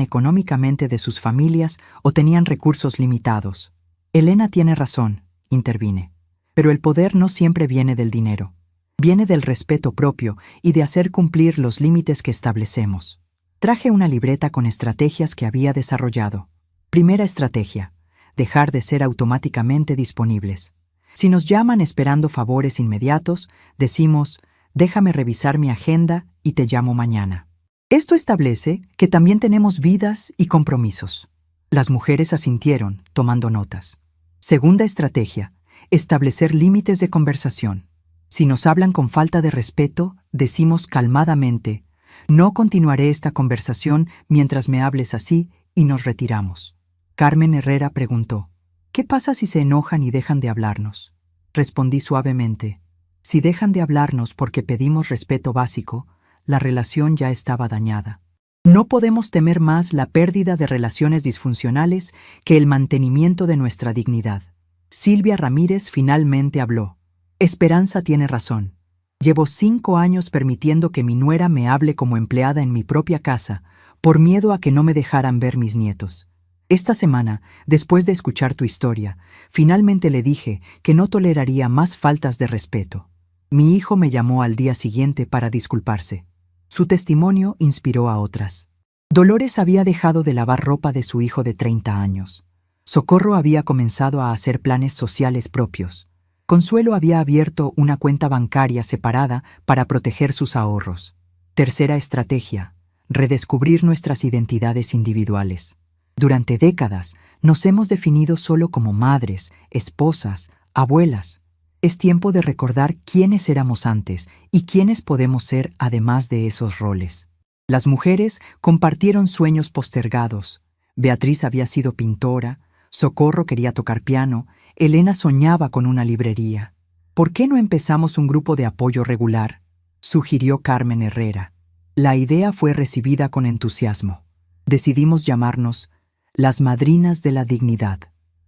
económicamente de sus familias o tenían recursos limitados. Elena tiene razón, intervine. Pero el poder no siempre viene del dinero. Viene del respeto propio y de hacer cumplir los límites que establecemos. Traje una libreta con estrategias que había desarrollado. Primera estrategia: dejar de ser automáticamente disponibles. Si nos llaman esperando favores inmediatos, decimos: déjame revisar mi agenda y te llamo mañana. Esto establece que también tenemos vidas y compromisos. Las mujeres asintieron, tomando notas. Segunda estrategia: establecer límites de conversación. Si nos hablan con falta de respeto, decimos calmadamente: no continuaré esta conversación mientras me hables así, y nos retiramos. Carmen Herrera preguntó: ¿qué pasa si se enojan y dejan de hablarnos? Respondí suavemente: si dejan de hablarnos porque pedimos respeto básico, la relación ya estaba dañada. No podemos temer más la pérdida de relaciones disfuncionales que el mantenimiento de nuestra dignidad. Silvia Ramírez finalmente habló. Esperanza tiene razón. Llevo 5 años permitiendo que mi nuera me hable como empleada en mi propia casa, por miedo a que no me dejaran ver mis nietos. Esta semana, después de escuchar tu historia, finalmente le dije que no toleraría más faltas de respeto. Mi hijo me llamó al día siguiente para disculparse. Su testimonio inspiró a otras. Dolores había dejado de lavar ropa de su hijo de 30 años. Socorro había comenzado a hacer planes sociales propios. Consuelo había abierto una cuenta bancaria separada para proteger sus ahorros. Tercera estrategia: redescubrir nuestras identidades individuales. Durante décadas nos hemos definido solo como madres, esposas, abuelas. Es tiempo de recordar quiénes éramos antes y quiénes podemos ser además de esos roles. Las mujeres compartieron sueños postergados. Beatriz había sido pintora, Socorro quería tocar piano, Elena soñaba con una librería. ¿Por qué no empezamos un grupo de apoyo regular?, sugirió Carmen Herrera. La idea fue recibida con entusiasmo. Decidimos llamarnos las Madrinas de la Dignidad,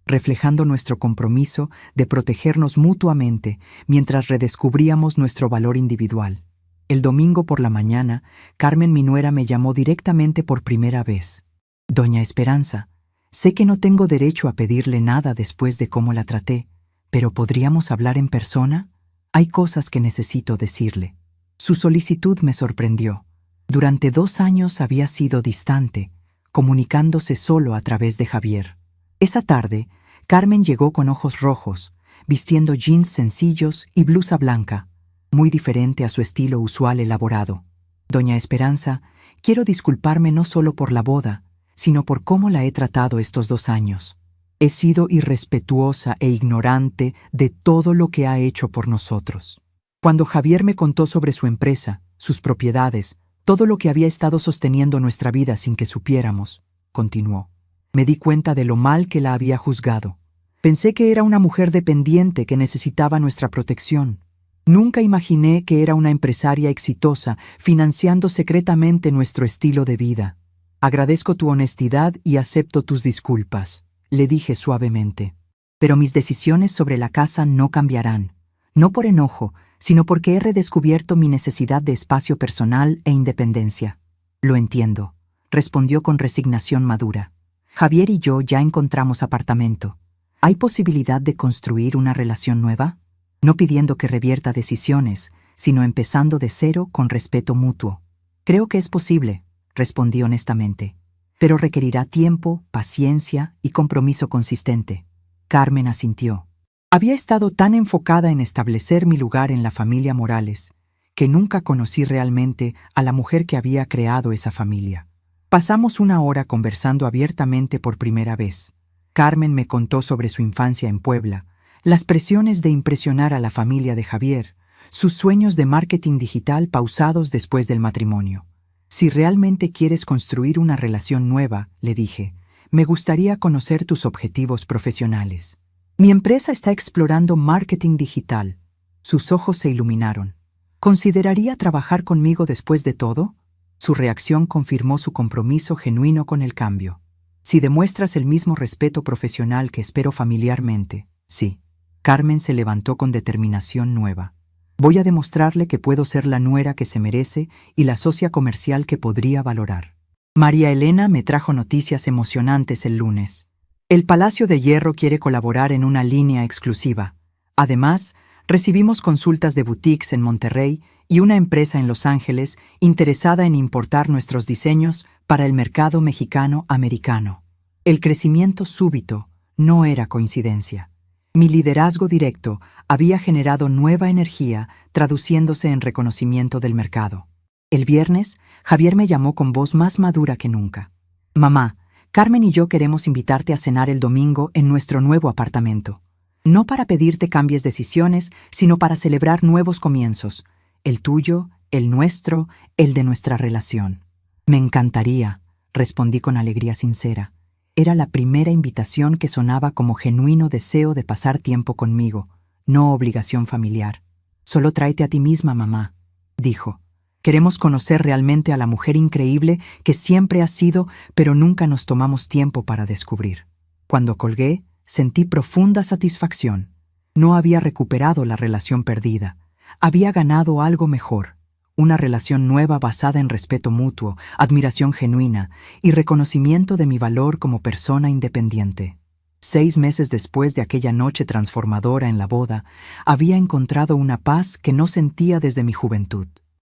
reflejando nuestro compromiso de protegernos mutuamente mientras redescubríamos nuestro valor individual. El domingo por la mañana, Carmen, mi nuera, me llamó directamente por primera vez. Doña Esperanza, sé que no tengo derecho a pedirle nada después de cómo la traté, pero ¿podríamos hablar en persona? Hay cosas que necesito decirle. Su solicitud me sorprendió. Durante 2 años había sido distante, comunicándose solo a través de Javier. Esa tarde, Carmen llegó con ojos rojos, vistiendo jeans sencillos y blusa blanca, muy diferente a su estilo usual elaborado. Doña Esperanza, quiero disculparme no solo por la boda, sino por cómo la he tratado estos 2 años. He sido irrespetuosa e ignorante de todo lo que ha hecho por nosotros. Cuando Javier me contó sobre su empresa, sus propiedades, todo lo que había estado sosteniendo nuestra vida sin que supiéramos, continuó, me di cuenta de lo mal que la había juzgado. Pensé que era una mujer dependiente que necesitaba nuestra protección. Nunca imaginé que era una empresaria exitosa, financiando secretamente nuestro estilo de vida. Agradezco tu honestidad y acepto tus disculpas, le dije suavemente. Pero mis decisiones sobre la casa no cambiarán, no por enojo, sino porque he redescubierto mi necesidad de espacio personal e independencia. Lo entiendo, respondió con resignación madura. Javier y yo ya encontramos apartamento. ¿Hay posibilidad de construir una relación nueva? No pidiendo que revierta decisiones, sino empezando de cero con respeto mutuo. Creo que es posible, respondí honestamente, pero requerirá tiempo, paciencia y compromiso consistente. Carmen asintió. Había estado tan enfocada en establecer mi lugar en la familia Morales, que nunca conocí realmente a la mujer que había creado esa familia. Pasamos una hora conversando abiertamente por primera vez. Carmen me contó sobre su infancia en Puebla, las presiones de impresionar a la familia de Javier, sus sueños de marketing digital pausados después del matrimonio. Si realmente quieres construir una relación nueva, le dije, me gustaría conocer tus objetivos profesionales. Mi empresa está explorando marketing digital. Sus ojos se iluminaron. ¿Consideraría trabajar conmigo después de todo? Su reacción confirmó su compromiso genuino con el cambio. Si demuestras el mismo respeto profesional que espero familiarmente, sí. Carmen se levantó con determinación nueva. Voy a demostrarle que puedo ser la nuera que se merece y la socia comercial que podría valorar. María Elena me trajo noticias emocionantes el lunes. El Palacio de Hierro quiere colaborar en una línea exclusiva. Además, recibimos consultas de boutiques en Monterrey y una empresa en Los Ángeles interesada en importar nuestros diseños para el mercado mexicano-americano. El crecimiento súbito no era coincidencia. Mi liderazgo directo había generado nueva energía, traduciéndose en reconocimiento del mercado. El viernes, Javier me llamó con voz más madura que nunca. Mamá, Carmen y yo queremos invitarte a cenar el domingo en nuestro nuevo apartamento. No para pedirte cambies decisiones, sino para celebrar nuevos comienzos. El tuyo, el nuestro, el de nuestra relación. Me encantaría, respondí con alegría sincera. Era la primera invitación que sonaba como genuino deseo de pasar tiempo conmigo, no obligación familiar. Solo tráete a ti misma, mamá, dijo. Queremos conocer realmente a la mujer increíble que siempre has sido, pero nunca nos tomamos tiempo para descubrir. Cuando colgué, sentí profunda satisfacción. No había recuperado la relación perdida. Había ganado algo mejor. Una relación nueva basada en respeto mutuo, admiración genuina y reconocimiento de mi valor como persona independiente. 6 meses después de aquella noche transformadora en la boda, había encontrado una paz que no sentía desde mi juventud.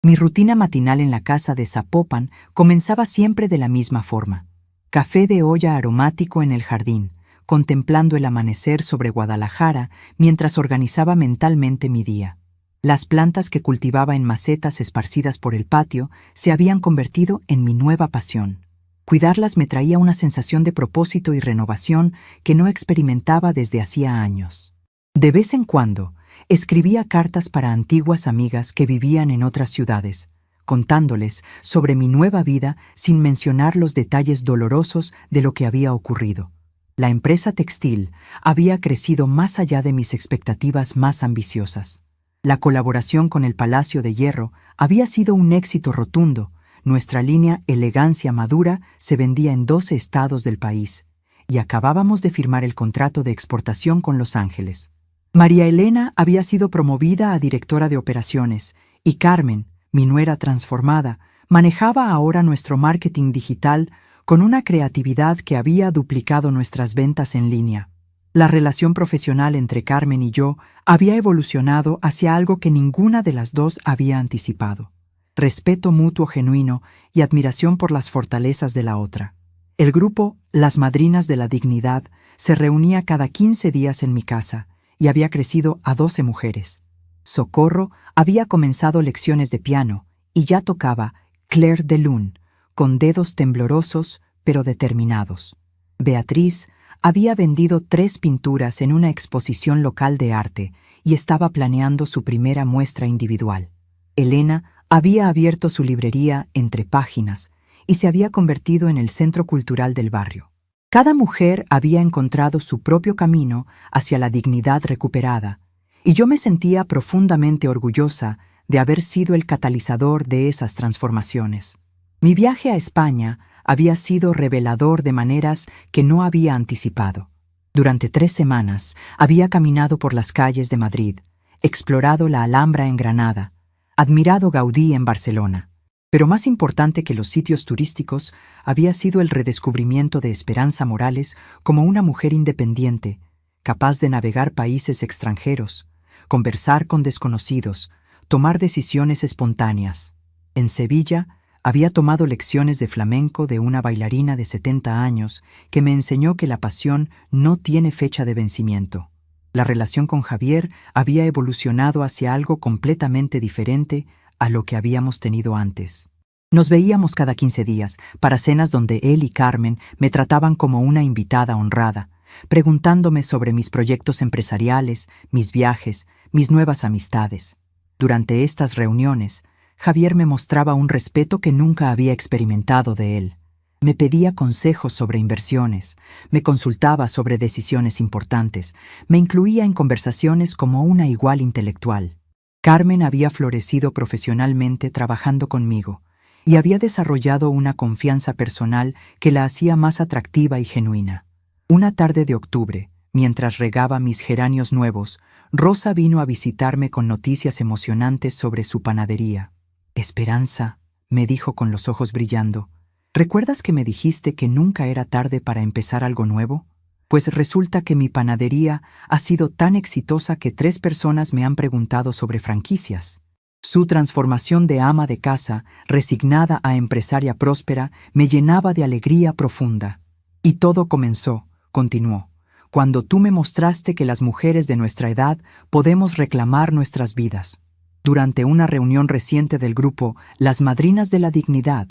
Mi rutina matinal en la casa de Zapopan comenzaba siempre de la misma forma. Café de olla aromático en el jardín, contemplando el amanecer sobre Guadalajara mientras organizaba mentalmente mi día. Las plantas que cultivaba en macetas esparcidas por el patio se habían convertido en mi nueva pasión. Cuidarlas me traía una sensación de propósito y renovación que no experimentaba desde hacía años. De vez en cuando, escribía cartas para antiguas amigas que vivían en otras ciudades, contándoles sobre mi nueva vida sin mencionar los detalles dolorosos de lo que había ocurrido. La empresa textil había crecido más allá de mis expectativas más ambiciosas. La colaboración con el Palacio de Hierro había sido un éxito rotundo. Nuestra línea Elegancia Madura se vendía en 12 estados del país y acabábamos de firmar el contrato de exportación con Los Ángeles. María Elena había sido promovida a directora de operaciones y Carmen, mi nuera transformada, manejaba ahora nuestro marketing digital con una creatividad que había duplicado nuestras ventas en línea. La relación profesional entre Carmen y yo había evolucionado hacia algo que ninguna de las dos había anticipado: respeto mutuo genuino y admiración por las fortalezas de la otra. El grupo Las Madrinas de la Dignidad se reunía cada 15 días en mi casa y había crecido a 12 mujeres. Socorro había comenzado lecciones de piano y ya tocaba Clair de Lune, con dedos temblorosos pero determinados. Beatriz había vendido 3 pinturas en una exposición local de arte y estaba planeando su primera muestra individual. Elena había abierto su librería Entre Páginas y se había convertido en el centro cultural del barrio. Cada mujer había encontrado su propio camino hacia la dignidad recuperada, y yo me sentía profundamente orgullosa de haber sido el catalizador de esas transformaciones. Mi viaje a España había sido revelador de maneras que no había anticipado. Durante 3 semanas había caminado por las calles de Madrid, explorado la Alhambra en Granada, admirado Gaudí en Barcelona. Pero más importante que los sitios turísticos había sido el redescubrimiento de Esperanza Morales como una mujer independiente, capaz de navegar países extranjeros, conversar con desconocidos, tomar decisiones espontáneas. En Sevilla había tomado lecciones de flamenco de una bailarina de 70 años que me enseñó que la pasión no tiene fecha de vencimiento. La relación con Javier había evolucionado hacia algo completamente diferente a lo que habíamos tenido antes. Nos veíamos cada 15 días para cenas donde él y Carmen me trataban como una invitada honrada, preguntándome sobre mis proyectos empresariales, mis viajes, mis nuevas amistades. Durante estas reuniones, Javier me mostraba un respeto que nunca había experimentado de él. Me pedía consejos sobre inversiones, me consultaba sobre decisiones importantes, me incluía en conversaciones como una igual intelectual. Carmen había florecido profesionalmente trabajando conmigo y había desarrollado una confianza personal que la hacía más atractiva y genuina. Una tarde de octubre, mientras regaba mis geranios nuevos, Rosa vino a visitarme con noticias emocionantes sobre su panadería. «Esperanza», me dijo con los ojos brillando, «¿recuerdas que me dijiste que nunca era tarde para empezar algo nuevo? Pues resulta que mi panadería ha sido tan exitosa que 3 personas me han preguntado sobre franquicias». Su transformación de ama de casa, resignada a empresaria próspera, me llenaba de alegría profunda. «Y todo comenzó», continuó, «cuando tú me mostraste que las mujeres de nuestra edad podemos reclamar nuestras vidas». Durante una reunión reciente del grupo Las Madrinas de la Dignidad,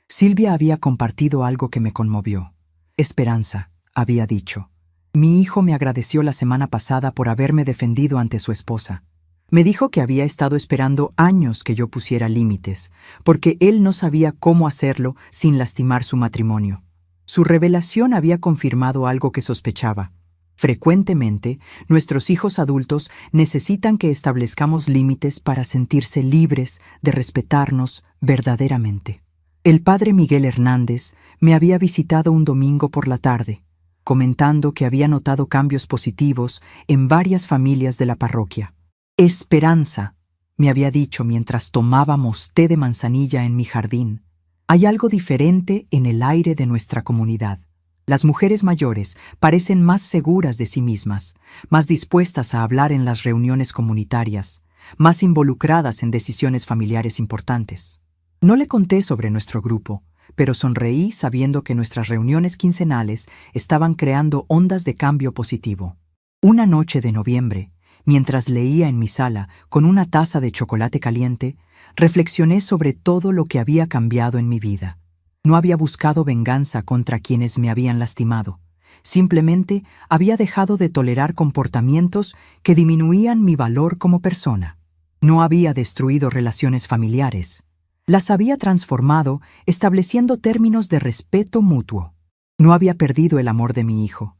Silvia había compartido algo que me conmovió. «Esperanza», había dicho, «mi hijo me agradeció la semana pasada por haberme defendido ante su esposa. Me dijo que había estado esperando años que yo pusiera límites, porque él no sabía cómo hacerlo sin lastimar su matrimonio. Su revelación había confirmado algo que sospechaba. Frecuentemente, nuestros hijos adultos necesitan que establezcamos límites para sentirse libres de respetarnos verdaderamente. El padre Miguel Hernández me había visitado un domingo por la tarde, comentando que había notado cambios positivos en varias familias de la parroquia. «Esperanza», me había dicho mientras tomábamos té de manzanilla en mi jardín, «hay algo diferente en el aire de nuestra comunidad. Las mujeres mayores parecen más seguras de sí mismas, más dispuestas a hablar en las reuniones comunitarias, más involucradas en decisiones familiares importantes». No le conté sobre nuestro grupo, pero sonreí sabiendo que nuestras reuniones quincenales estaban creando ondas de cambio positivo. Una noche de noviembre, mientras leía en mi sala con una taza de chocolate caliente, reflexioné sobre todo lo que había cambiado en mi vida. No había buscado venganza contra quienes me habían lastimado. Simplemente había dejado de tolerar comportamientos que disminuían mi valor como persona. No había destruido relaciones familiares. Las había transformado estableciendo términos de respeto mutuo. No había perdido el amor de mi hijo.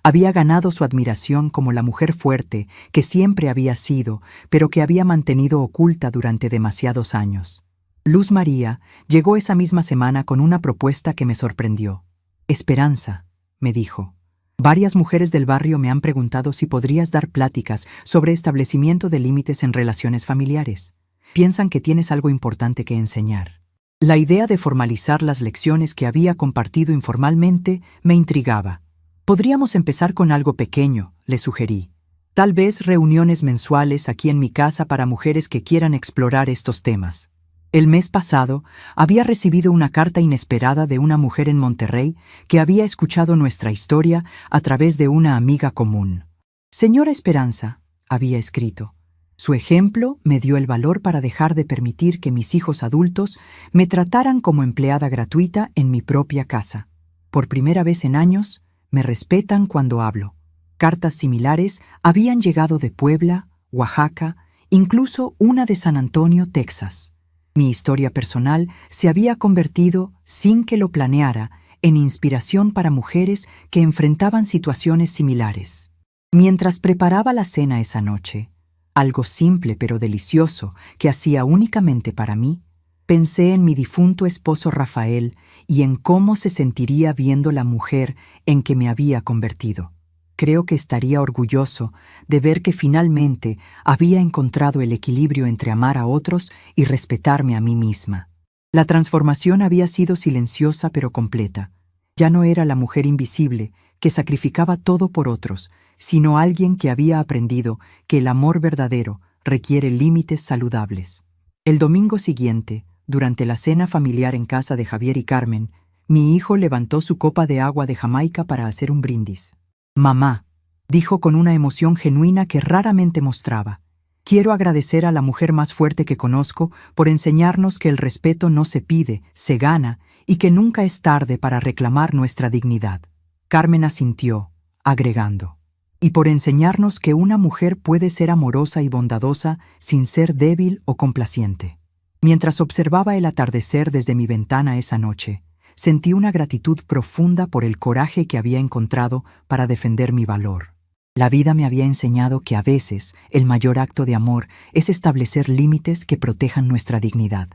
Había ganado su admiración como la mujer fuerte que siempre había sido, pero que había mantenido oculta durante demasiados años. Luz María llegó esa misma semana con una propuesta que me sorprendió. «Esperanza», me dijo, «varias mujeres del barrio me han preguntado si podrías dar pláticas sobre establecimiento de límites en relaciones familiares. Piensan que tienes algo importante que enseñar». La idea de formalizar las lecciones que había compartido informalmente me intrigaba. «Podríamos empezar con algo pequeño», le sugerí. «Tal vez reuniones mensuales aquí en mi casa para mujeres que quieran explorar estos temas». El mes pasado había recibido una carta inesperada de una mujer en Monterrey que había escuchado nuestra historia a través de una amiga común. «Señora Esperanza», había escrito, «su ejemplo me dio el valor para dejar de permitir que mis hijos adultos me trataran como empleada gratuita en mi propia casa. Por primera vez en años, me respetan cuando hablo». Cartas similares habían llegado de Puebla, Oaxaca, incluso una de San Antonio, Texas. Mi historia personal se había convertido, sin que lo planeara, en inspiración para mujeres que enfrentaban situaciones similares. Mientras preparaba la cena esa noche, algo simple pero delicioso que hacía únicamente para mí, pensé en mi difunto esposo Rafael y en cómo se sentiría viendo la mujer en que me había convertido. Creo que estaría orgulloso de ver que finalmente había encontrado el equilibrio entre amar a otros y respetarme a mí misma. La transformación había sido silenciosa pero completa. Ya no era la mujer invisible que sacrificaba todo por otros, sino alguien que había aprendido que el amor verdadero requiere límites saludables. El domingo siguiente, durante la cena familiar en casa de Javier y Carmen, mi hijo levantó su copa de agua de Jamaica para hacer un brindis. «Mamá», dijo con una emoción genuina que raramente mostraba, «quiero agradecer a la mujer más fuerte que conozco por enseñarnos que el respeto no se pide, se gana, y que nunca es tarde para reclamar nuestra dignidad». Carmen asintió, agregando, «y por enseñarnos que una mujer puede ser amorosa y bondadosa sin ser débil o complaciente». Mientras observaba el atardecer desde mi ventana esa noche, sentí una gratitud profunda por el coraje que había encontrado para defender mi valor. La vida me había enseñado que a veces el mayor acto de amor es establecer límites que protejan nuestra dignidad.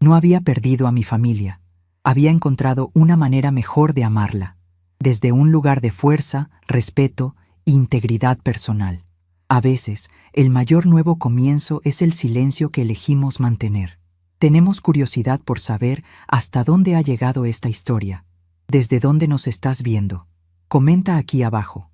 No había perdido a mi familia. Había encontrado una manera mejor de amarla, desde un lugar de fuerza, respeto e integridad personal. A veces, el mayor nuevo comienzo es el silencio que elegimos mantener. Tenemos curiosidad por saber hasta dónde ha llegado esta historia. ¿Desde dónde nos estás viendo? Comenta aquí abajo.